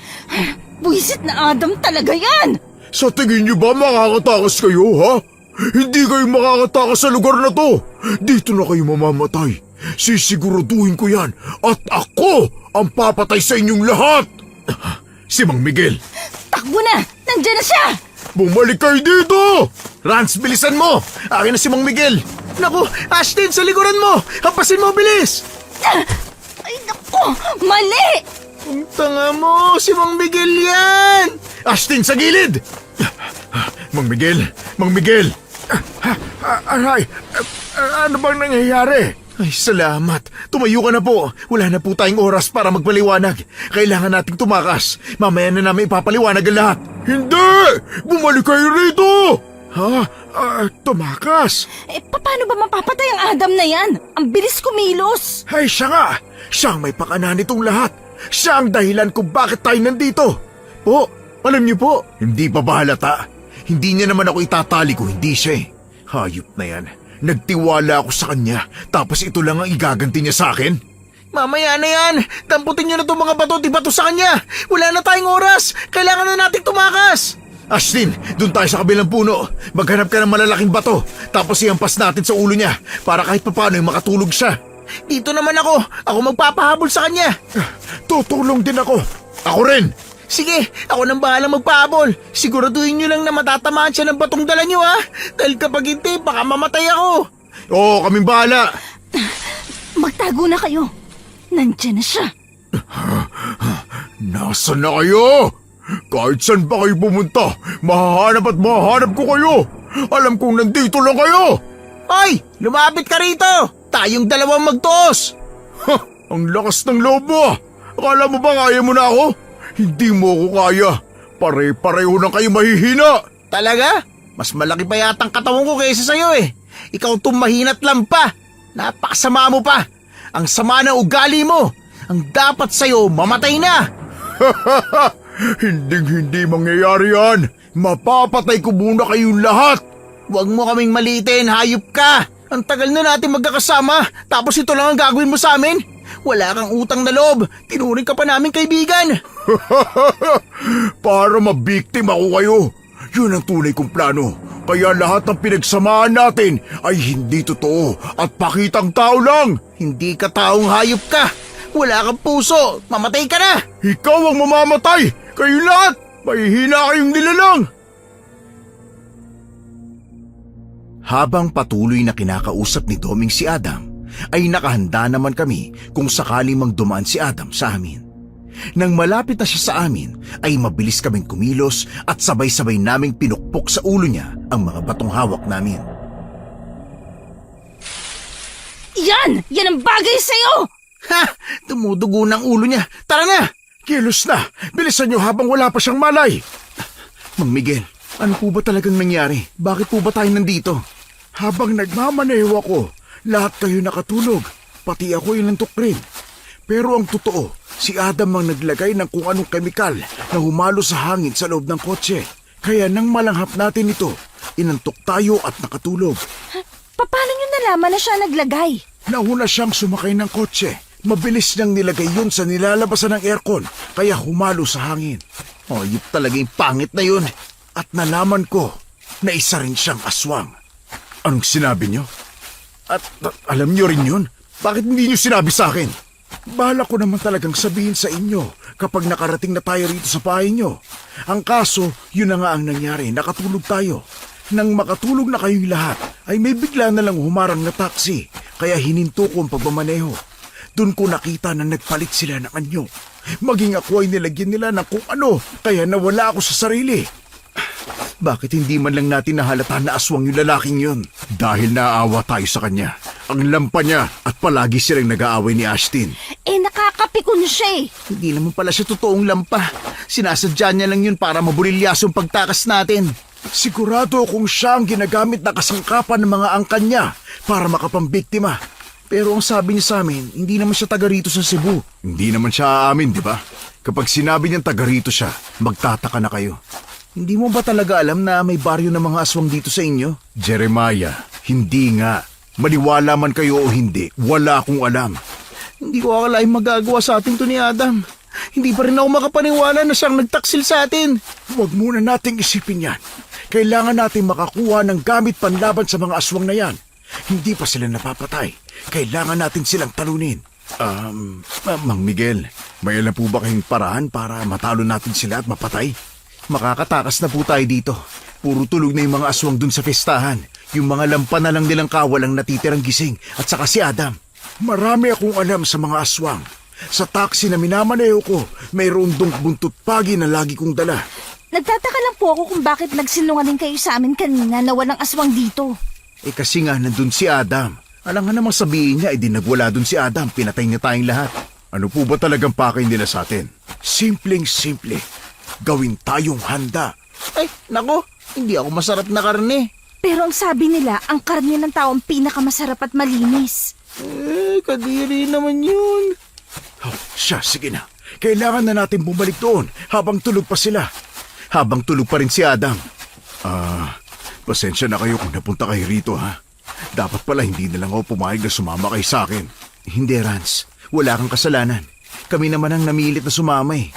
Buisit na Adam talaga yan! Sa tingin niyo ba makakatakas kayo, ha? Hindi kayo makakatakas sa lugar na to. Dito na kayo mamamatay. Sisiguraduhin ko yan at ako ang papatay sa inyong lahat. Si Mang Miguel. Takbo na! Nandiyan na siya! Bumalik kayo dito! Rance, bilisan mo! Akin na si Mang Miguel. Naku, Ashton, sa likuran mo! Hampasin mo, bilis! Ay, naku! Mali! Ang tanga mo, si Mang Miguel yan! Ashtin, sa gilid! Mang Miguel! Mang Miguel! Aray! Ano bang nangyayari? Ay, salamat. Tumayo ka na po. Wala na po tayong oras para magpaliwanag. Kailangan nating tumakas. Mamaya na namin ipapaliwanag ang lahat. Hindi! Bumalik kayo rito! Ha? Tumakas? Eh, paano ba mapapatay ang Adam na yan? Ang bilis kumilos! Ay, siya nga! Siya ang may pakana nitong lahat! Siya ang dahilan kung bakit tayo nandito! Po, alam niyo po, hindi pa ba halata? Hindi niya naman ako itatali kung hindi siya eh. Hayop na yan. Nagtiwala ako sa kanya, tapos ito lang ang igaganti niya sa akin? Mamaya na yan! Damputin niyo na itong mga bato-bato sa kanya! Wala na tayong oras! Kailangan na nating tumakas! Ashtin, doon tayo sa kabilang puno. Maghanap ka ng malalaking bato, tapos ihampas natin sa ulo niya para kahit papaano makatulog siya. Dito naman ako! Ako magpapahabol sa kanya! Tutulong din ako! Ako rin! Sige, ako nang bahala magpahabol. Siguraduhin nyo lang na matatamaan siya ng batong dala nyo ha. Dahil kapag hindi, baka mamatay ako. Oo, kaming bahala. Magtago na kayo. Nandiyan na siya. Nasaan na kayo? Kahit saan ba kayo pumunta, mahahanap at mahahanap ko kayo. Alam kong nandito lang kayo. Hoy, lumapit ka rito. Tayong dalawang magtuos. Ha, ang lakas ng loob mo. Akala mo ba kaya mo na ako? Hindi mo ako kaya. Pare-pareho na kayo mahihina. Talaga? Mas malaki pa yatang katawan ko kaysa sa'yo eh. Ikaw tumahinat lang pa. Napakasama mo pa. Ang sama ng ugali mo. Ang dapat sa'yo, mamatay na. Hindi mangyayari yan. Mapapatay ko muna kayong lahat. Huwag mo kaming maliitin, hayop ka. Ang tagal na natin magkakasama, tapos ito lang ang gagawin mo sa amin? Wala kang utang na loob. Tinuring ka pa namin kaibigan. Para mabiktima ko kayo. Yun ang tunay kong plano. Kaya lahat ng pinagsamahan natin ay hindi totoo at pakitang tao lang. Hindi ka taong hayop ka. Wala kang puso. Mamatay ka na. Ikaw ang mamamatay. Kayo lahat. Mahihina kayong nilalang. Habang patuloy na kinakausap ni Doming si Adam, ay nakahanda naman kami kung sakali mang dumaan si Adam sa amin. Nang malapit na siya sa amin, ay mabilis kaming kumilos at sabay-sabay naming pinukpok sa ulo niya ang mga batong hawak namin. Yan! Yan ang bagay sa'yo! Ha! Tumudugo ng ulo niya. Tara na! Kilos na. Bilisan niyo habang wala pa siyang malay. Mang Miguel, ano po ba talagang nangyari? Bakit po ba tayo nandito? Habang nagmamaneho ako, lahat kayo nakatulog. Pati ako inantok rin. Pero ang totoo, si Adam ang naglagay ng kung anong kemikal na humalo sa hangin sa loob ng kotse. Kaya nang malanghap natin ito, inantok tayo at nakatulog. Paano nyo nalaman na siya naglagay? Nauna siyang sumakay ng kotse. Mabilis niyang nilagay yun sa nilalabasan ng aircon, kaya humalo sa hangin. Hayop talaga yung pangit na yun. At nalaman ko na isa rin siyang aswang. Anong sinabi niyo? At alam niyo rin yun? Bakit hindi niyo sinabi sa akin? Bahala ko naman talagang sabihin sa inyo kapag nakarating na tayo rito sa bahay niyo. Ang kaso, yun na nga ang nangyari, nakatulog tayo. Nang makatulog na kayong lahat, ay may bigla na lang humarang na taxi, kaya hininto ko ang pagmamaneho. Doon ko nakita na nagpalit sila ng anyo. Maging ako ay nilagyan nila ng kung ano, kaya nawala ako sa sarili. Bakit hindi man lang natin nahalata na aswang yung lalaking yun? Dahil naaawa tayo sa kanya. Ang lampa niya at palagi silang nag-aaway ni Ashton. Nakakapikon siya eh. Hindi naman pala siya totoong lampa. Sinasadya niya lang yun para mabulilyaso ang pagtakas natin. Sigurado kung siya ang ginagamit na kasangkapan ng mga angkan niya para makapambiktima. Pero ang sabi niya sa amin, hindi naman siya taga rito sa Cebu. Hindi naman siya aamin, di ba? Kapag sinabi niyang taga rito siya, magtataka na kayo. Hindi mo ba talaga alam na may baryo ng mga aswang dito sa inyo? Jeremiah, hindi nga. Maniwala man kayo o hindi, wala akong alam. Hindi ko akalain magagawa sa atin to ni Adam. Hindi pa rin ako makapaniwala na siyang nagtaksil sa atin. Huwag muna nating isipin yan. Kailangan natin makakuha ng gamit panlaban sa mga aswang na yan. Hindi pa sila napapatay. Kailangan natin silang talunin. Mang Miguel, may alam po ba kayong paraan para matalo natin sila at mapatay? Makakatakas na po tayo dito. Puro tulog na yung mga aswang dun sa festahan. Yung mga lampa na lang nilang kawalang natitirang gising at saka si Adam. Marami akong alam sa mga aswang. Sa taxi na minamaneho ko, mayroon dong buntot pagi na lagi kong dala. Nagtataka lang po ako kung bakit nagsinungaling kayo sa amin kanina na walang aswang dito. Kasi nga nandun si Adam. Alam nga namang sabihin niya, nagwala dun si Adam, pinatay niya tayong lahat. Ano po ba talagang pakain nila sa atin? Simpleng-simple. Gawin tayong handa. Ay, nako, hindi ako masarap na karne. Pero ang sabi nila, ang karne ng tao ang pinakamasarap at malinis. Kadiri naman yun. Oh, siya, sige na. Kailangan na natin bumalik doon habang tulog pa sila. Habang tulog pa rin si Adam. Pasensya na kayo kung napunta kayo rito, ha? Dapat pala hindi na lang ako pumayag na sumama kayo sa akin. Hindi, Rans. Wala kang kasalanan. Kami naman ang namilit na sumama eh.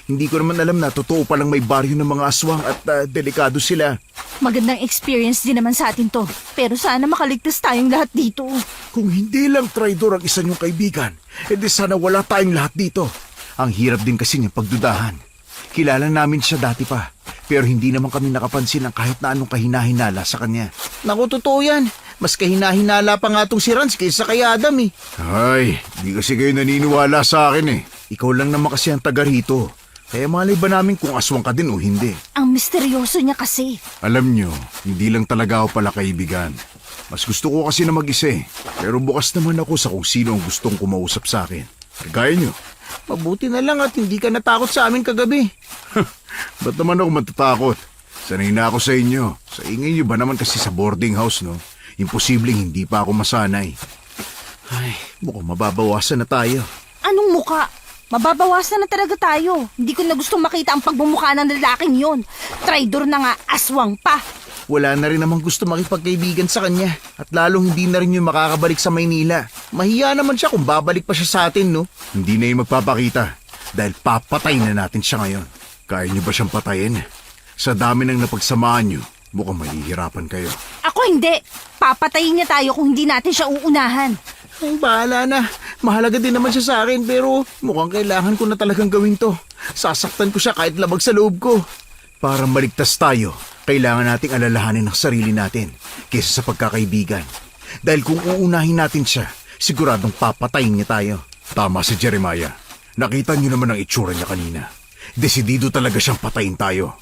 Hindi ko naman alam na totoo palang may baryo ng mga aswang at delikado sila. Magandang experience din naman sa atin to. Pero sana makaligtas tayong lahat dito. Kung hindi lang traidor ang isa niyong kaibigan, edi sana wala tayong lahat dito. Ang hirap din kasi niyang pagdudahan. Kilala namin siya dati pa, pero hindi naman kami nakapansin ng kahit na anong kahinahinala sa kanya. Naku, totoo yan. Mas kahinahinala pa nga tong si Rans kaysa kay Adam eh. Ay, di kasi kayo naniniwala sa akin eh. Ikaw lang naman kasi ang taga rito. Kaya malay ba namin kung aswang ka din o hindi? Ang misteryoso niya kasi. Alam nyo, hindi lang talaga ako pala kaibigan. Mas gusto ko kasi na mag-isa eh. Pero bukas naman ako sa kung sino ang gustong kumausap sa akin. Kagaya nyo. Mabuti na lang at hindi ka natakot sa amin kagabi. Ba't naman ako matatakot? Sanay na ako sa inyo. Sa ingay nyo ba naman kasi sa boarding house, no? Imposibleng hindi pa ako masanay. Ay, mukhang mababawasan na tayo. Anong muka? Mababawasan na talaga tayo. Hindi ko na gustong makita ang pagbumukha ng lalaking yon. Traidor na nga, aswang pa. Wala na rin namang gusto makipagkaibigan sa kanya. At lalong hindi na rin yung makakabalik sa Maynila. Mahiya naman siya kung babalik pa siya sa atin, no? Hindi na yung magpapakita. Dahil papatay na natin siya ngayon. Kaya nyo ba siyang patayin? Sa dami ng napagsamahan nyo, mukhang mahihirapan kayo. Ako hindi. Papatayin niya tayo kung hindi natin siya uunahan. Ay, bahala na. Mahalaga din naman siya sa akin pero mukhang kailangan ko na talagang gawin to. Sasaktan ko siya kahit labag sa loob ko. Para maligtas tayo, kailangan nating alalahanin ang sarili natin kaysa sa pagkakaibigan. Dahil kung uunahin natin siya, siguradong papatayin niya tayo. Tama si Jeremiah. Nakita nyo naman ang itsura niya kanina. Desidido talaga siyang patayin tayo.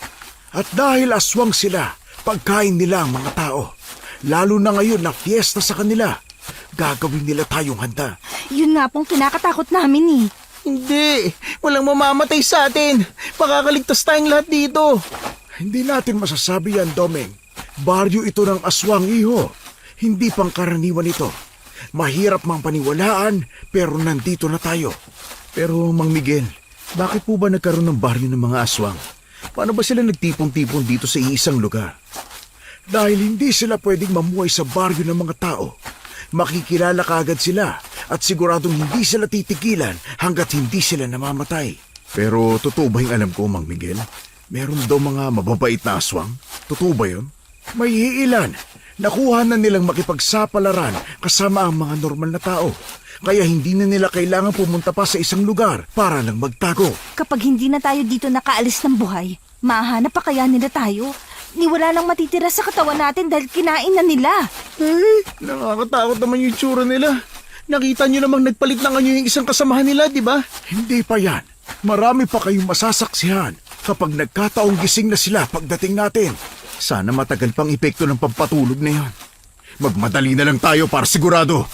At dahil aswang sila, pagkain nila ang mga tao. Lalo na ngayon na fiesta sa kanila, gagawin nila tayong handa. Yun nga pong kinakatakot namin eh. Hindi. Walang mamamatay sa atin. Makakaligtas tayong lahat dito. Hindi natin masasabi yan, Domeng. Baryo ito ng aswang, iho. Hindi pangkaraniwan ito. Mahirap mang paniwalaan, pero nandito na tayo. Pero Mang Miguel, bakit po ba nagkaroon ng baryo ng mga aswang? Paano ba sila nagtipon-tipon dito sa iisang lugar? Dahil hindi sila pwedeng mamuhay sa baryo ng mga tao. Makikilala kaagad sila at siguradong hindi sila titigilan hanggat hindi sila namamatay. Pero totoo ba yung alam ko, Mang Miguel? Meron daw mga mababait na aswang? Totoo ba yun? May iilan. Nakuha na nilang makipagsapalaran kasama ang mga normal na tao. Kaya hindi na nila kailangan pumunta pa sa isang lugar para lang magtago. Kapag hindi na tayo dito nakaalis ng buhay, mahanap pa kaya nila tayo? Ni wala nang matitira sa katawan natin dahil kinain na nila. Nakakatakot naman yung itsura nila. Nakita nyo namang nagpalit na nga yung isang kasamahan nila, di ba? Hindi pa yan. Marami pa kayong masasaksihan kapag nagkataong gising na sila pagdating natin. Sana matagal pang epekto ng pampatulog na yon. Magmadali na lang tayo para sigurado.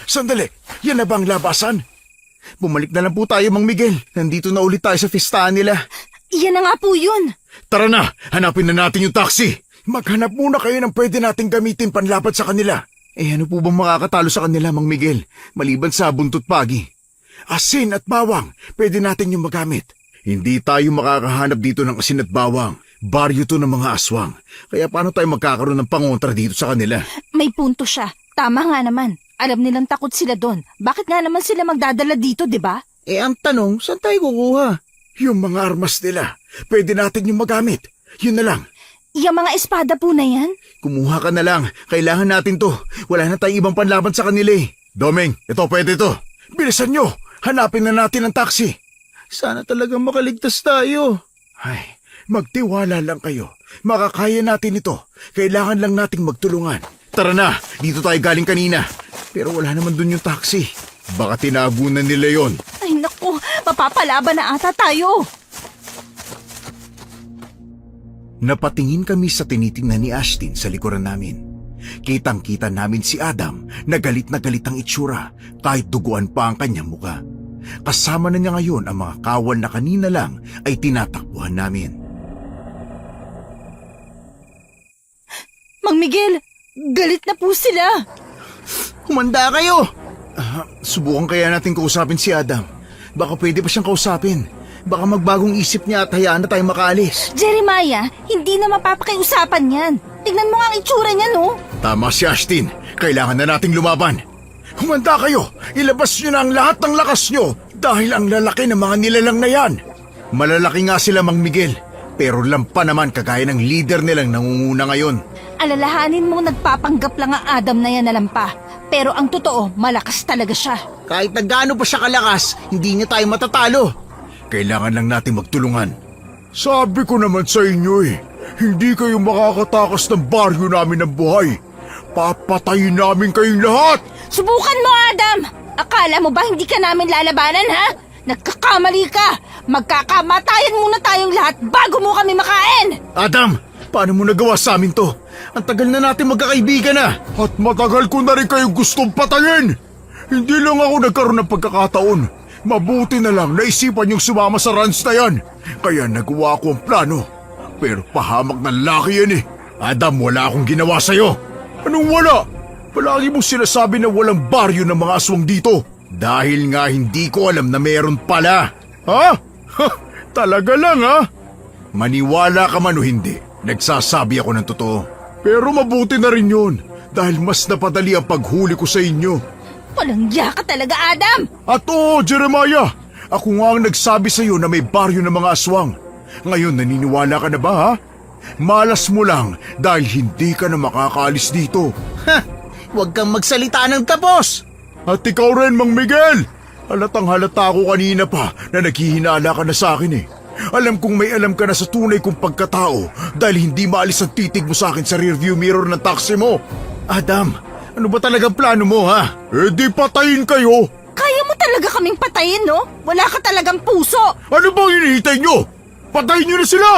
Sandali, yan na ba ang labasan? Bumalik na lang po tayo, Mang Miguel. Nandito na ulit tayo sa fiestahan nila. Iyan na nga po yun. Tara na, hanapin na natin yung taxi. Maghanap muna kayo ng pwede nating gamitin panlaban sa kanila. Eh ano po bang makakatalo sa kanila, Mang Miguel? Maliban sa buntot pagi. Asin at bawang, pwede natin yung magamit. Hindi tayo makakahanap dito ng asin at bawang. Baryo to ng mga aswang. Kaya paano tayo magkakaroon ng pangontra dito sa kanila? May punto siya. Tama nga naman. Alam nilang takot sila doon. Bakit nga naman sila magdadala dito, di ba? Eh ang tanong, saan tayo kukuha? Yung mga armas nila, pwede natin yung magamit. Yun na lang. Yung mga espada po na yan? Kumuha ka na lang. Kailangan natin to. Wala na tayong ibang panlaban sa kanila eh. Domeng, ito pwede to. Bilisan nyo, hanapin na natin ang taxi. Sana talagang makaligtas tayo. Ay, magtiwala lang kayo. Makakaya natin ito. Kailangan lang nating magtulungan. Tara na, dito tayo galing kanina. Pero wala naman dun yung taxi. Baka tinago na nila yon. Ay naku, mapapalaban na ata tayo. Napatingin kami sa tinitingnan ni Ashtin sa likuran namin. Kitang-kita namin si Adam na galit ang itsura kahit duguan pa ang kanyang muka. Kasama na niya ngayon ang mga kawal na kanina lang ay tinatakbuhan namin. Mang Miguel, galit na po sila. Humanda kayo! Subukan kaya natin kausapin si Adam. Baka pwede pa siyang kausapin. Baka magbagong isip niya at hayaan na tayo makaalis. Jeremiah, hindi na mapapakiusapan yan. Tingnan mo nga ang itsura niya, no? Tama si Ashtin. Kailangan na nating lumaban. Humanda kayo! Ilabas nyo na ang lahat ng lakas nyo dahil ang lalaki ng mga nilalang na yan. Malalaki nga sila, Mang Miguel. Pero lampa naman kagaya ng leader nilang nangunguna ngayon. Alalahanin mo nagpapanggap lang ang Adam na yan na lampa. Pero ang totoo, malakas talaga siya. Kahit na gaano pa siya kalakas, hindi niya tayo matatalo. Kailangan lang natin magtulungan. Sabi ko naman sa inyo hindi kayo makakatakas ng baryo namin ng buhay. Papatayin namin kayong lahat! Subukan mo, Adam! Akala mo ba hindi ka namin lalabanan, ha? Nagkakamali ka! Magkakamatayan muna tayong lahat bago mo kami makain! Adam, paano mo nagawa sa amin to? Ang tagal na natin magkakaibigan na. At matagal ko na rin kayong gustong patayin. Hindi lang ako nagkaroon ng pagkakataon. Mabuti na lang naisipan yung sumama sa ranch na yan. Kaya nagawa ko ang plano. Pero pahamak ng laki yan Adam, wala akong ginawa sa'yo. Anong wala? Palagi mong sinasabi na walang baryo ng mga aswang dito. Dahil nga hindi ko alam na meron pala. Ha? Talaga lang Maniwala ka man o hindi, nagsasabi ako ng totoo. Pero mabuti na rin yun. Dahil mas napadali ang paghuli ko sa inyo. Walang ya ka talaga, Adam! At oo, Jeremiah! Ako nga ang nagsabi sa iyo na may baryo ng mga aswang. Ngayon naniniwala ka na ba Malas mo lang dahil hindi ka na makakaalis dito. Huwag kang magsalita ng tapos! At ikaw rin, Mang Miguel! Halatang halata ako kanina pa na naghihinala ka na sa akin Alam kong may alam ka na sa tunay kong pagkatao dahil hindi maalis ang titig mo sa akin sa rearview mirror ng taxi mo. Adam, ano ba talagang plano mo di patayin kayo! Kaya mo talaga kaming patayin, no? Wala ka talagang puso! Ano bang hinihintay nyo? Patayin nyo na sila!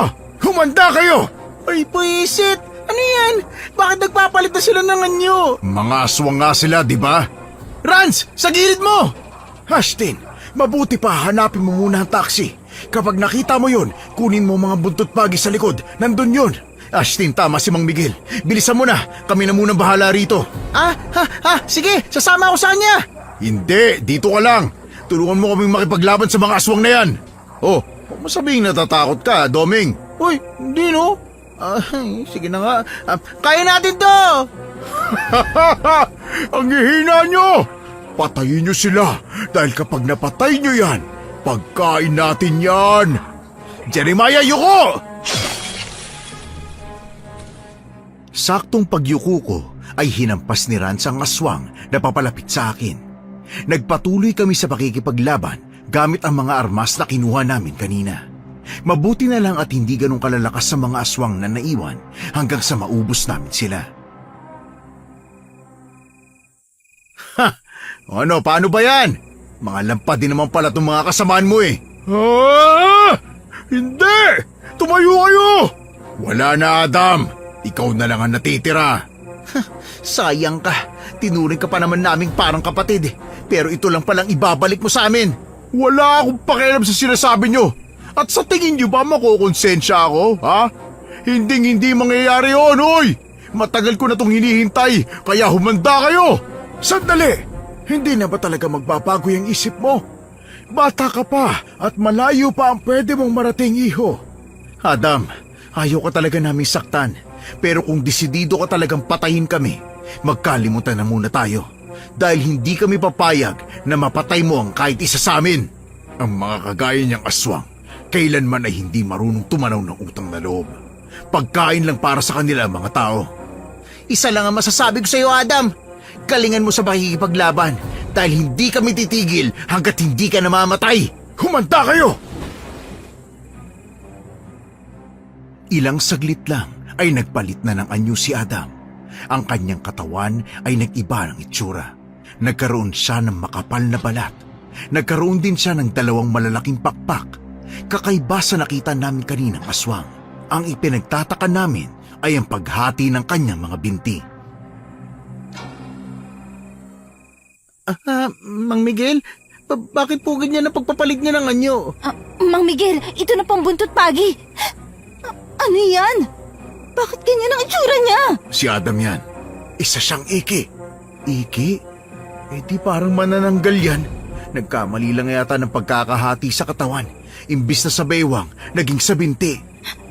Humanda kayo! Ay, puisit! Ano yan? Bakit nagpapalit na sila ng anyo? Mga aswang nga sila, di ba? Rans! Sa gilid mo! Ashtin, mabuti pa hanapin mo muna ang taxi. Kapag nakita mo yon, kunin mo mga buntot pagi sa likod. Nandun yon. Ashtin, tama si Mang Miguel. Bilisan mo na, kami na munang bahala rito. Sige, sasama ako sa kanya! Hindi, dito ka lang. Tulungan mo kaming makipaglaban sa mga aswang na yan. Oh, huwag mo sabihin natatakot ka, Doming. Uy, hindi no? Sige na nga. Kaya natin to! Ang hihina nyo! Patayin nyo sila dahil kapag napatay nyo yan, pagkain natin yan! Jeremiah, yuko! Saktong pagyuko ko ay hinampas ni Rans ang aswang na papalapit sa akin. Nagpatuloy kami sa pakikipaglaban gamit ang mga armas na kinuha namin kanina. Mabuti na lang at hindi ganun kalalakas sa mga aswang na naiwan hanggang sa maubos namin sila. Ano, paano ba yan? Mga lampad din naman pala itong mga kasamaan mo Hindi! Tumayo kayo! Wala na, Adam. Ikaw na lang ang natitira. Sayang ka. Tinuring ka pa naman naming parang kapatid. Pero ito lang palang ibabalik mo sa amin. Wala akong pakialam sa sinasabi nyo. At sa tingin nyo ba makukonsensya ako, Hinding-hindi mangyayari yun, oy! Matagal ko na itong hinihintay, kaya humanda kayo! Sandali! Hindi na ba talaga magbabago yung isip mo? Bata ka pa at malayo pa ang pwede mong marating, iho. Adam, ayaw ka talaga naming saktan. Pero kung desidido ka talagang patayin kami, magkalimutan na muna tayo. Dahil hindi kami papayag na mapatay mo ang kahit isa sa amin. Ang mga kagaya niyang aswang, kailanman ay hindi marunong tumanaw ng utang na loob. Pagkain lang para sa kanila mga tao. Isa lang ang masasabi ko sa iyo, Adam. Galingan mo sa pakikipaglaban dahil hindi kami titigil hanggat hindi ka namamatay. Humanda kayo! Ilang saglit lang ay nagpalit na ng anyo si Adam. Ang kanyang katawan ay nag-iba ng itsura. Nagkaroon siya ng makapal na balat. Nagkaroon din siya ng dalawang malalaking pakpak. Kakaiba sa nakita namin kaninang aswang. Ang ipinagtataka namin ay ang paghati ng kanyang mga binti. Mang Miguel, bakit po ganyan ang pagpapalit niya ng anyo? Mang Miguel, ito na pang buntot pagi. Ano yan? Bakit ganyan ang itsura niya? Si Adam yan. Isa siyang iki. Iki? Di parang manananggal yan. Nagkamali lang yata ng pagkakahati sa katawan. Imbis na sa baywang, naging sa binti.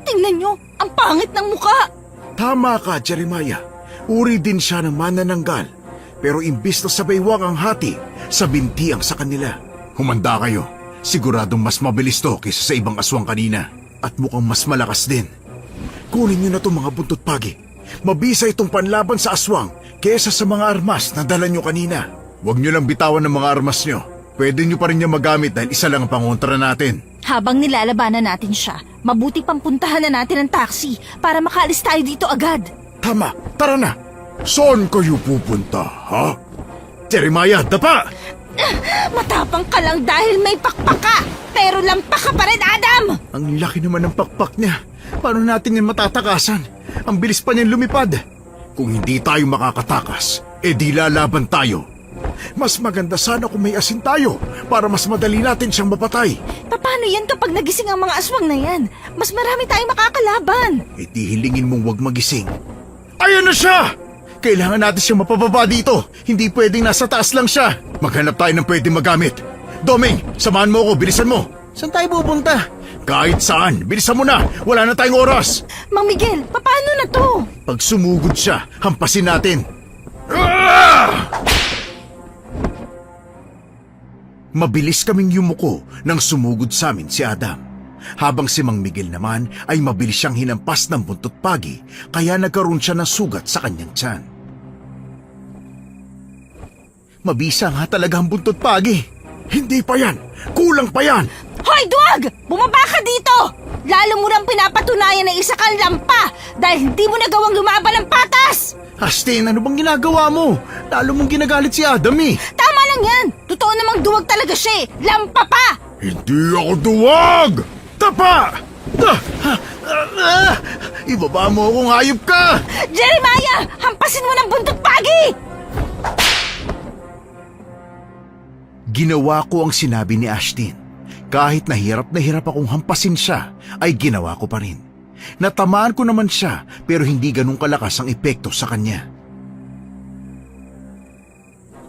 Tingnan nyo, ang pangit ng muka. Tama ka, Jeremiah. Uri din siya ng manananggal. Pero imbis na sa baywang ang hati, sa binti ang sa kanila. Humanda kayo. Siguradong mas mabilis to kaysa sa ibang aswang kanina. At mukhang mas malakas din. Kunin nyo na itong mga buntot pagi. Mabisa itong panlaban sa aswang kaysa sa mga armas na dala nyo kanina. Huwag nyo lang bitawan ng mga armas nyo. Pwede nyo pa rin niya magamit dahil isa lang ang pangontra natin. Habang nilalabanan natin siya, mabuti pang puntahan na natin ang taxi para makaalis tayo dito agad. Tama, tara na. Saan kayo pupunta, ha? Jeremiah, dapa! Matapang ka lang dahil may pakpak ka, pero lampak ka pa rin, Adam! Ang laki naman ng pakpak niya. Paano natin yan matatakasan? Ang bilis pa niyan lumipad. Kung hindi tayo makakatakas, di lalaban tayo. Mas maganda sana kung may asin tayo para mas madali natin siyang mapatay. Paano yan kapag nagising ang mga aswang na yan? Mas marami tayong makakalaban. Di hilingin mong wag magising. Ayan na siya! Kailangan natin siyang mapababa dito. Hindi pwedeng nasa taas lang siya. Maghanap tayo ng pwedeng magamit. Doming, samahan mo ako, bilisan mo. Saan tayo pupunta? Kahit saan, bilisan mo na. Wala na tayong oras. Mang Miguel, paano na to? Pag sumugod siya, hampasin natin. Mabilis kaming yumuko nang sumugod sa amin si Adam. Habang si Mang Miguel naman ay mabilis siyang hinampas ng buntot pagi kaya nagkaroon siya ng sugat sa kanyang tiyan. Mabisa nga talaga ang buntot pagi. Hindi pa yan. Kulang pa yan. Hoy, duwag! Bumaba ka dito! Lalo mo nang pinapatunayan na isa kang lampa dahil hindi mo nagawang lumaban ng patas! Astin, ano bang ginagawa mo? Lalo mong ginagalit si Adam eh. Tama lang yan! Totoo namang duwag talaga siya eh! Lampa pa! Hindi ako duwag! Tapa! Ibaba mo akong hayop ka! Jeremiah! Hampasin mo ng buntot pagi! Ginawa ko ang sinabi ni Ashtin. Kahit na hirap akong hampasin siya, ay ginawa ko pa rin. Natamaan ko naman siya pero hindi ganun kalakas ang epekto sa kanya.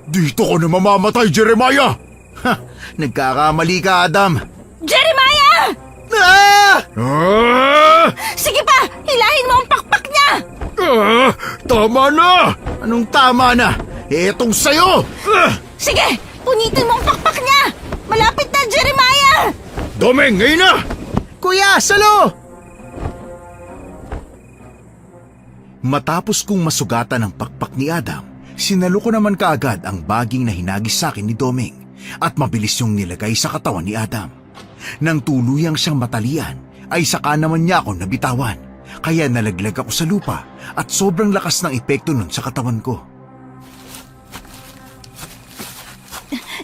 Dito ko na mamamatay, Jeremiah! Ha! Nagkakamali ka, Adam. Jeremiah! Ah! Sige pa! Hilahin mo ang pakpak niya! Tama na! Anong tama na? Etong sayo! Sige! Punitin mo ang pakpak niya! Malapit na, Jeremiah! Domeng, ngayon na! Kuya, salo! Matapos kong masugatan ang pakpak ni Adam, sinalo ko naman kaagad ang baging na hinagis sa akin ni Domeng at mabilis yung nilagay sa katawan ni Adam. Nang tuluyang siyang matalian, ay saka naman niya ako nabitawan. Kaya nalaglag ako sa lupa at sobrang lakas ng epekto nun sa katawan ko.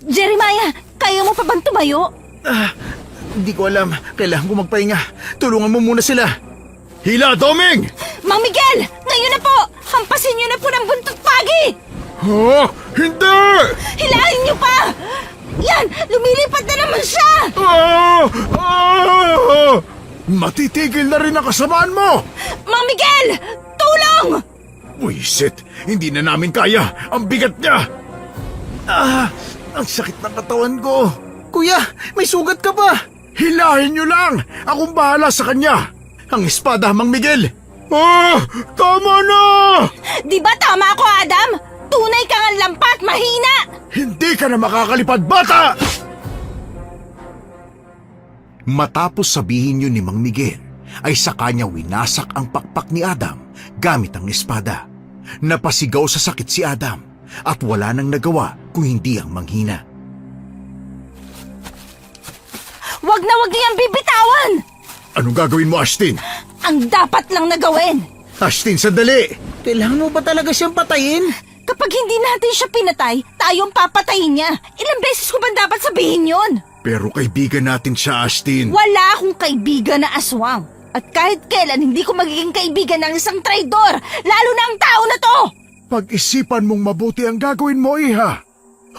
Jeremiah, kaya mo pa bang tumayo? Hindi ko alam. Kailangan ko magpahinga. Tulungan mo muna sila. Hila, Domeng! Mang Miguel! Ngayon na po! Hampasin niyo na po ng buntot pagi! Ha? Hindi! Hilahin niyo pa! Yan! Lumilipad na naman siya! Matitigil na rin ang kasamaan mo! Mang Miguel! Tulong! Wisit, hindi na namin kaya. Ang bigat niya! Ang sakit ng katawan ko. Kuya, may sugat ka pa. Hilahin niyo lang! Akong bahala sa kanya! Ang espada, Mang Miguel. Tama na! Di ba tama ako, Adam? Tunay kang ang lampa at mahina! Hindi ka na makakalipad, bata! Matapos sabihin yun ni Mang Miguel, ay sa kanya winasak ang pakpak ni Adam gamit ang espada. Napasigaw sa sakit si Adam at wala nang nagawa kung hindi ang manghina. Wag na wag niyang bibitawan! Anong gagawin mo, Ashtin? Ang dapat lang na gawin! Ashtin, sandali. Kailangan mo ba talaga siyang patayin? Kapag hindi natin siya pinatay, tayong papatayin niya. Ilang beses ko ba dapat sabihin yon? Pero kaibigan natin siya, Ashtin. Wala akong kaibigan na aswang. At kahit kailan hindi ko magiging kaibigan ng isang traidor, lalo na ang tao na to! Pag-isipan mong mabuti ang gagawin mo, iha.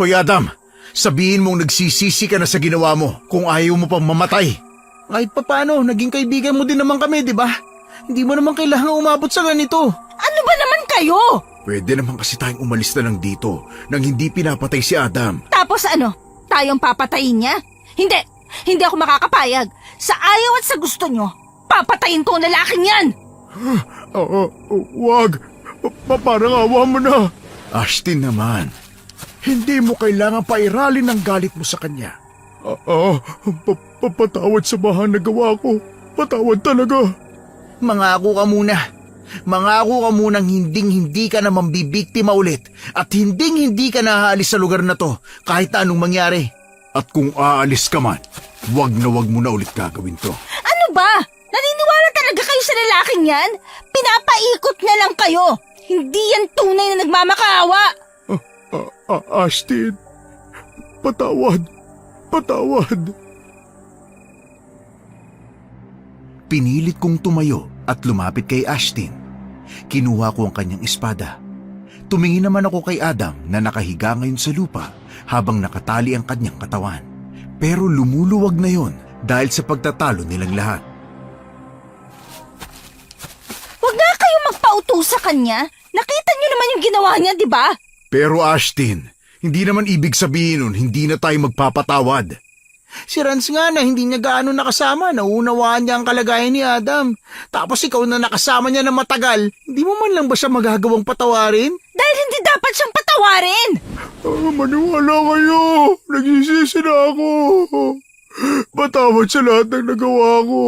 Hoy Adam, sabihin mong nagsisisi ka na sa ginawa mo kung ayaw mo pang mamatay. Kahit papano, naging kaibigan mo din naman kami, di ba? Hindi mo naman kailangan umabot sa ganito. Ano ba naman kayo? Pwede naman kasi tayong umalis na lang dito nang hindi pinapatay si Adam. Tapos ano? Tayong papatayin niya? Hindi! Hindi ako makakapayag. Sa ayaw at sa gusto nyo, papatayin ko ang lalaking yan! Wag. Parang awa mo na. Ashtin naman. Hindi mo kailangan pairalin ang galit mo sa kanya. Patawad sa bahan na gawa ko. Patawad talaga. Mangako ka muna. Mangako ka munang hinding-hindi ka na mambibiktima ulit at hinding-hindi ka na aalis sa lugar na to kahit anong mangyari. At kung aalis ka man, Wag mo na ulit gagawin to. Ano ba? Naniniwala talaga kayo sa lalaking yan? Pinapaikot na lang kayo. Hindi yan tunay na nagmamakaawa. Ashtin, patawad. Pinilit kong tumayo at lumapit kay Ashtin. Kinuha ko ang kanyang espada. Tumingin naman ako kay Adam na nakahiga ngayon sa lupa habang nakatali ang kanyang katawan. Pero lumuluwag na yon dahil sa pagtatalo nilang lahat. Huwag nga kayo magpauto sa kanya. Nakita niyo naman yung ginawa niya, di ba? Pero Ashtin, hindi naman ibig sabihin nun hindi na tayo magpapatawad. Si Rans nga na hindi niya gaano nakasama, naunawaan niya ang kalagayan ni Adam. Tapos ikaw na nakasama niya na matagal, hindi mo man lang ba siya magagawang patawarin? Dahil hindi dapat siyang patawarin. Maniwala kayo, nagsisisi na ako. Patawad sa lahat ng nagawa ko.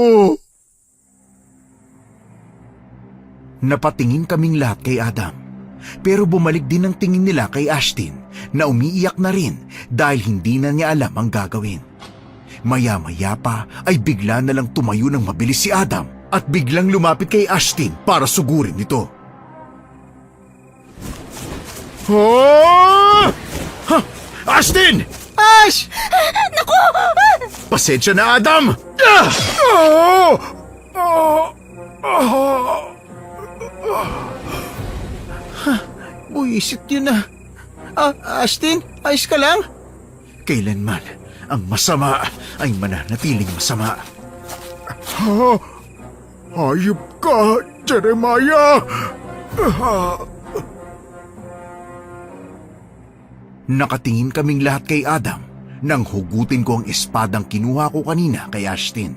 Napatingin kaming lahat kay Adam. Pero bumalik din ang tingin nila kay Ashtin na umiiyak na rin dahil hindi na niya alam ang gagawin. Maya-maya pa ay bigla na lang tumayo ng mabilis si Adam at biglang lumapit kay Ashtin para sugurin ito. Ha! Ashtin! Ash! Naku! Pasensya na, Adam! Buisit yun na. Ashtin, ayos ka lang? Kailanman ang masama ay mananatiling masama. Hayop ka, Jeremiah! Nakatingin kaming lahat kay Adam nang hugutin ko ang espadang kinuha ko kanina kay Ashtin.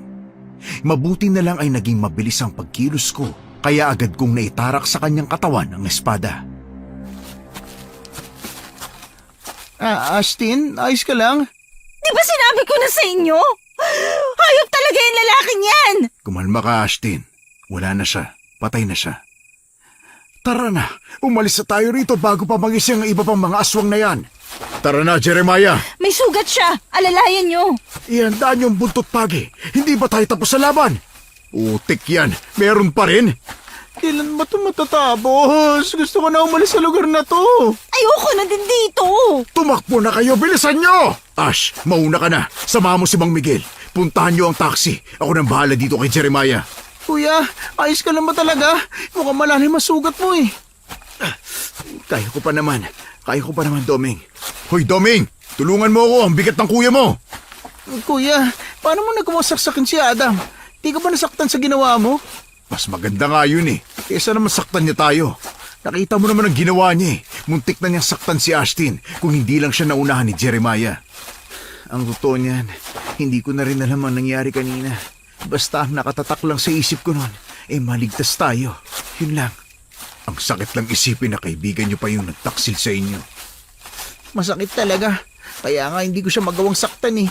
Mabuti na lang ay naging mabilis ang pagkilos ko kaya agad kong naitarak sa kanyang katawan ang espada. Ashtin, ayos ka lang? Di ba sinabi ko na sa inyo? Hayop talaga yung lalaking yan! Kumalma ka, Ashtin. Wala na siya. Patay na siya. Tara na, umalis na tayo rito bago pa magising ang iba pang mga aswang na yan. Tara na, Jeremiah. May sugat siya. Alalayan niyo. Ihanda niyong buntot pagi. Hindi ba tayo tapos sa laban? Utik yan. Meron pa rin. Kailan ba ito matatapos? Gusto ko na umalis sa lugar na to. Ayoko na din dito. Tumakbo na kayo. Bilisan niyo! Ash, mauna ka na. Samahan mo si Mang Miguel. Puntahan niyo ang taxi. Ako nang bahala dito kay Jeremiah. Kuya, ayos ka lang ba talaga? Mukhang malalim ang sugat mo eh. Kaya ko pa naman, Doming. Hoy, Doming! Tulungan mo ako. Ang bigat ng kuya mo. Kuya, paano mo nagkumasaksakin si Adam? Di ka ba nasaktan sa ginawa mo? Mas maganda nga yun eh. Kesa naman saktan niya tayo. Nakita mo naman ang ginawa niya eh. Muntik na niyang saktan si Ashtin kung hindi lang siya naunahan ni Jeremiah. Ang totoo niyan, hindi ko na rin alam ang nangyari kanina. Basta nakatatak lang sa isip ko noon, maligtas tayo. Yun lang. Ang sakit lang isipin na kaibigan niyo pa yung nagtaksil sa inyo. Masakit talaga. Kaya nga hindi ko siya magawang saktan eh.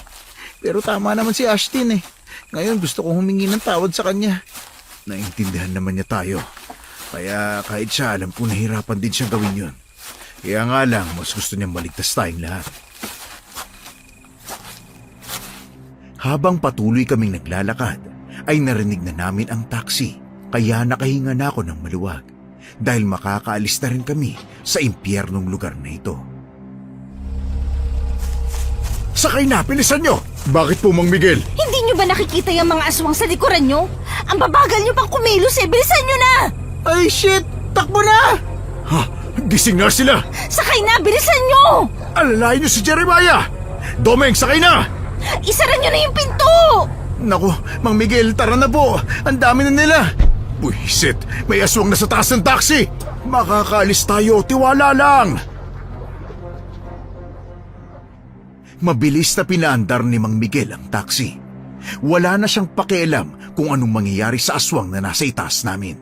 Pero tama naman si Ashtin eh. Ngayon gusto kong humingi ng tawad sa kanya. Naintindihan naman niya tayo. Kaya kahit siya, alam ko nahirapan din siyang gawin yun. Kaya nga lang, mas gusto niyang maligtas tayong lahat. Habang patuloy kaming naglalakad, ay narinig na namin ang taxi. Kaya nakahinga na ako ng maluwag. Dahil makakaalis na rin kami sa impyernong lugar na ito. Sakay na, bilisan niyo! Bakit po, Mang Miguel? Hindi niyo ba nakikita yung mga aswang sa likuran niyo? Ang babagal niyo pang kumilos eh. Bilisan niyo na! Ay shit! Takbo na! Ha? Gising na sila! Sakay na! Bilisan niyo! Alalayan niyo si Jeremiah! Domeng, sakay na! Isara niyo na yung pinto! Naku, Mang Miguel, tara na po. Ang dami na nila. Buisit, may aswang na sa taas ng taxi! Makakaalis tayo, tiwala lang! Mabilis na pinaandar ni Mang Miguel ang taxi. Wala na siyang pakialam kung anong mangyayari sa aswang na nasa itaas namin.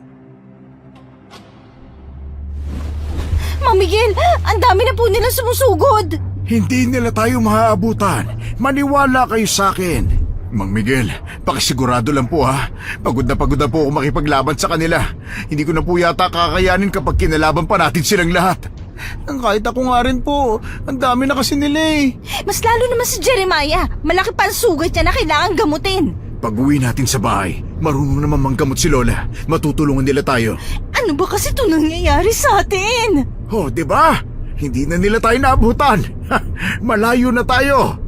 Mang Miguel, ang dami na po nilang sumusugod. Hindi nila tayo maaabutan. Maniwala kayo sa akin. Mang Miguel, pakisigurado lang po ha. Pagod na po ako makipaglaban sa kanila. Hindi ko na po yata kakayanin kapag kinalaban pa natin silang lahat. Nang kahit ako nga rin po, ang dami na kasi nila eh. Mas lalo naman si Jeremiah. Malaki pa ang sugat niya na kailangan gamutin. Pag-uwi natin sa bahay, marunong naman manggamot si Lola. Matutulungan nila tayo. Ano ba kasi ito nangyayari sa atin? Oh, di ba? Hindi na nila tayo naabutan. Malayo na tayo.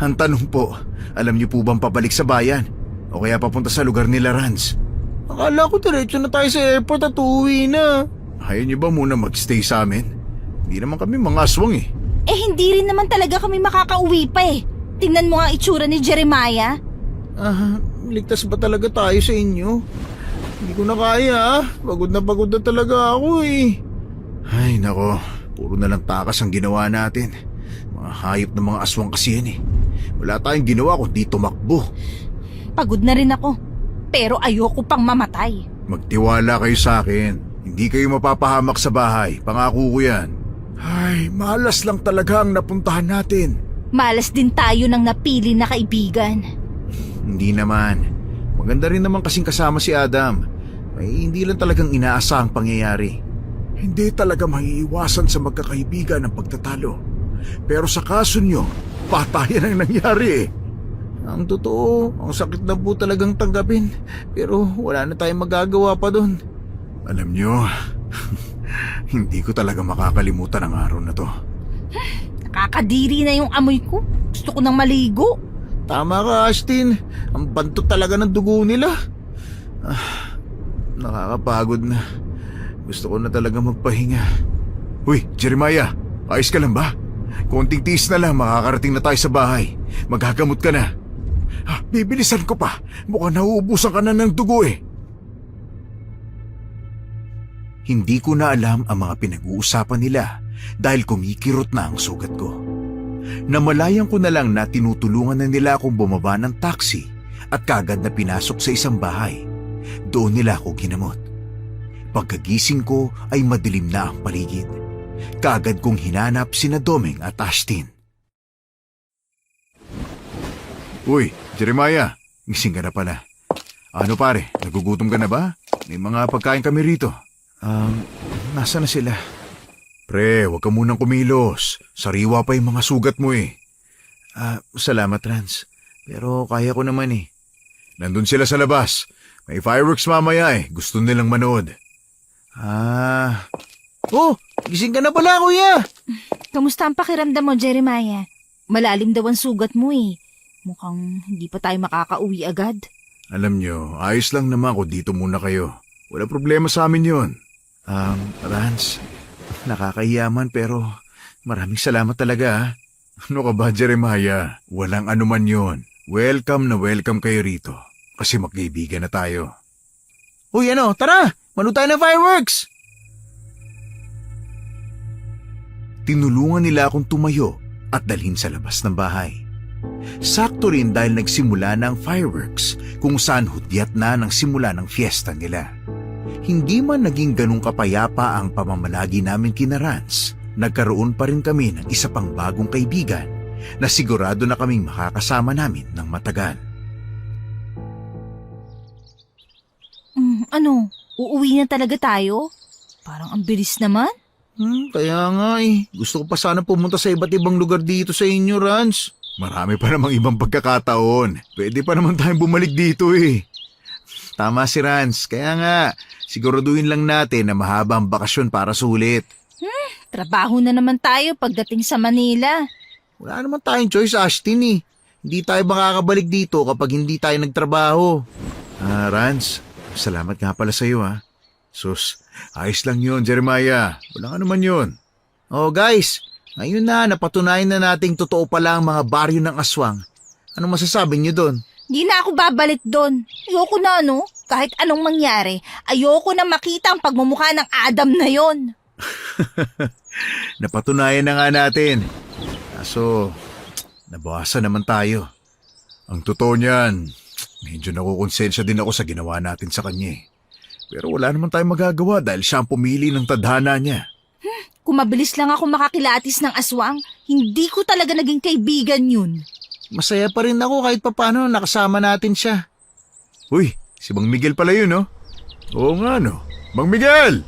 Ang tanong po, alam niyo po bang pabalik sa bayan? O kaya papunta sa lugar nila, Rans? Akala ko diretso na tayo sa airport at uuwi na. Ayaw niyo ba muna magstay sa amin? Hindi naman kami mga aswang eh. Eh hindi rin naman talaga kami makakauwi pa eh. Tingnan mo nga ang itsura ni Jeremiah. Ligtas ba talaga tayo sa inyo? Hindi ko na kaya. Pagod na talaga ako eh. Ay, nako. Puro na lang takas ang ginawa natin. Mga hayop na mga aswang kasi yan eh. Wala tayong ginawa kundi tumakbo. Pagod na rin ako. Pero ayoko pang mamatay. Magtiwala kayo sa akin. Hindi kayo mapapahamak sa bahay. Pangako ko yan. Ay, malas lang talaga ang napuntahan natin. Malas din tayo ng napili na kaibigan. Hindi naman. Maganda rin naman kasing kasama si Adam. May hindi lang talagang inaasahang pangyayari. Hindi talaga maiiwasan sa magkakaibigan ang pagtatalo. Pero sa kaso nyo, patayan ang nangyari eh. Ang totoo, ang sakit na po talagang tanggapin. Pero wala na tayong magagawa pa doon. Alam nyo, hindi ko talaga makakalimutan ang araw na to. Nakakadiri na yung amoy ko. Gusto ko nang maligo. Tama ka, Ashtin. Ang bantot talaga ng dugo nila. Nakakapagod na. Gusto ko na talaga magpahinga. Uy, Jeremiah, ayos ka lang ba? Konting tiis na lang, makakarating na tayo sa bahay. Maghagamot ka na. Bibilisan ko pa. Mukhang nauubusan ka na ng dugo eh. Hindi ko na alam ang mga pinag-uusapan nila dahil kumikirot na ang sugat ko. Namalayan ko na lang na tinutulungan na nila akong bumaba ng taxi at kagad na pinasok sa isang bahay. Doon nila ako ginamot. Pagkagising ko ay madilim na ang paligid. Kagad kong hinanap sina Domeng at Ashtin. Uy, Jeremiah, gising ka na pala. Ano pare, nagugutom ka na ba? May mga pagkain kami rito. Nasa na sila? Pre, huwag ka munang kumilos. Sariwa pa yung mga sugat mo eh. Salamat, Rans. Pero kaya ko naman eh. Nandun sila sa labas. May fireworks mamaya eh. Gusto nilang manood. Oh, gising ka na pala, kuya. Kamusta ang pakiramdam mo, Jeremiah? Malalim daw ang sugat mo eh. Mukhang hindi pa tayo makakauwi agad. Alam nyo, ayos lang naman kung dito muna kayo. Wala problema sa amin yon. Rans, nakakahiyaman pero maraming salamat talaga ha. Ano ka ba, Jeremiah? Walang anuman yon. Welcome na welcome kayo rito. Kasi magkaibigan na tayo. Uy, tara! Manood tayo ng fireworks! Tinulungan nila akong tumayo at dalhin sa labas ng bahay. Sakto rin dahil nagsimula na ang fireworks kung saan hudyat na ng simula ng fiesta nila. Hindi man naging ganong kapayapa ang pamamalagi namin kina Rans, nagkaroon pa rin kami ng isa pang bagong kaibigan na sigurado na kaming makakasama namin ng matagal. Ano? Uuwi na talaga tayo? Parang ang bilis naman. Kaya nga eh. Gusto ko pa sana pumunta sa iba't ibang lugar dito sa inyo, Rans. Marami pa namang ibang pagkakataon. Pwede pa naman tayong bumalik dito eh. Tama si Rans, kaya nga siguraduhin lang natin na mahaba ang bakasyon para sulit. Trabaho na naman tayo pagdating sa Manila. Wala naman tayong choice, Ashtin eh. Hindi tayo makakabalik dito kapag hindi tayo nagtrabaho. Rans, salamat nga pala sa iyo ha. Sus, ayos lang yun, Jeremiah. Walang anuman yun. Oh guys, ngayon na napatunayan na nating totoo pala ang mga baryo ng aswang. Anong masasabi niyo doon? Di na ako babalik doon. Ayoko na kahit anong mangyari, ayoko na makita ang pagmumukha ng Adam na yon. Napatunayan na nga natin. Kaso, nabawasan naman tayo. Ang totoo niyan, medyo nakukonsensya din ako sa ginawa natin sa kanya eh. Pero wala naman tayong magagawa dahil siya ang pumili ng tadhana niya. Kung mabilis lang ako makakilatis ng aswang, hindi ko talaga naging kaibigan yun. Masaya pa rin ako kahit papano nakasama natin siya. Uy, si Mang Miguel pala yun, no? Oo nga, no? Mang Miguel!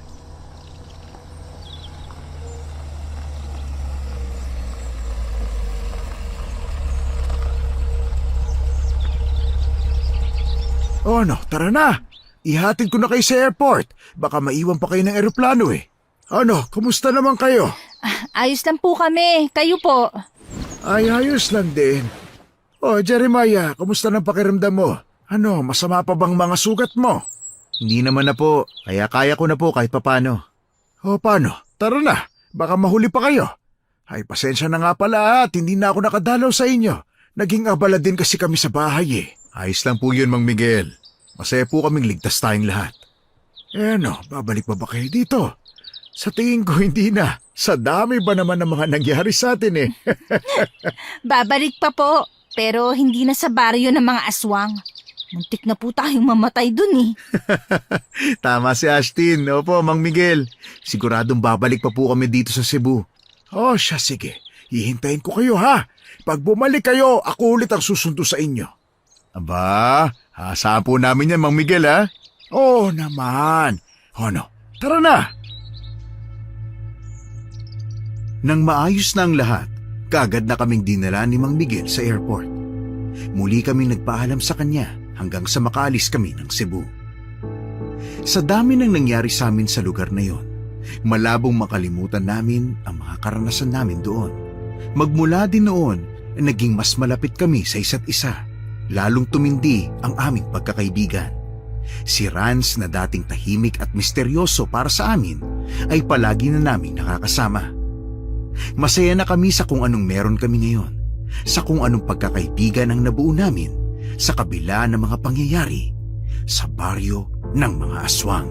O ano, tara na. Ihatid ko na kayo sa airport. Baka maiwan pa kayo ng eroplano eh. Ano, kumusta naman kayo? Ayos lang po kami. Kayo po. Ay, ayos lang din. O, Jeremiah, kumusta ng pakiramdam mo? Ano, masama pa bang mga sugat mo? Hindi naman na po, kaya kaya ko na po kahit papano. O, paano? Tara na, baka mahuli pa kayo. Ay, pasensya na nga pala at hindi na ako nakadalaw sa inyo. Naging abala din kasi kami sa bahay eh. Ayos lang po yun, Mang Miguel. Masaya po kaming ligtas tayong lahat. Eh ano, babalik pa ba kayo dito? Sa tingin ko hindi na. Sa dami ba naman ng mga nangyari sa atin eh. Babalik pa po. Pero hindi na sa baryo ng mga aswang. Muntik na po tayong mamatay dun eh. Tama si Ashtin. Opo, Mang Miguel. Siguradong babalik pa po kami dito sa Cebu. Oh, siya sige. Hihintayin ko kayo ha. Pag bumalik kayo, ako ulit ang susundo sa inyo. Aba, hasaan po namin yan, Mang Miguel, ha? Oo naman. Ano, tara na. Nang maayos na ang lahat, kaagad na kaming dinala ni Mang Miguel sa airport. Muli kaming nagpaalam sa kanya hanggang sa makaalis kami ng Cebu. Sa dami ng nangyari sa amin sa lugar na yon, malabong makalimutan namin ang mga karanasan namin doon. Magmula din noon, naging mas malapit kami sa isa't isa. Lalong tumindi ang aming pagkakaibigan. Si Rans na dating tahimik at misteryoso para sa amin ay palagi na naming nakakasama. Masaya na kami sa kung anong meron kami ngayon, sa kung anong pagkakaibigan ang nabuo namin sa kabila ng mga pangyayari sa baryo ng mga aswang.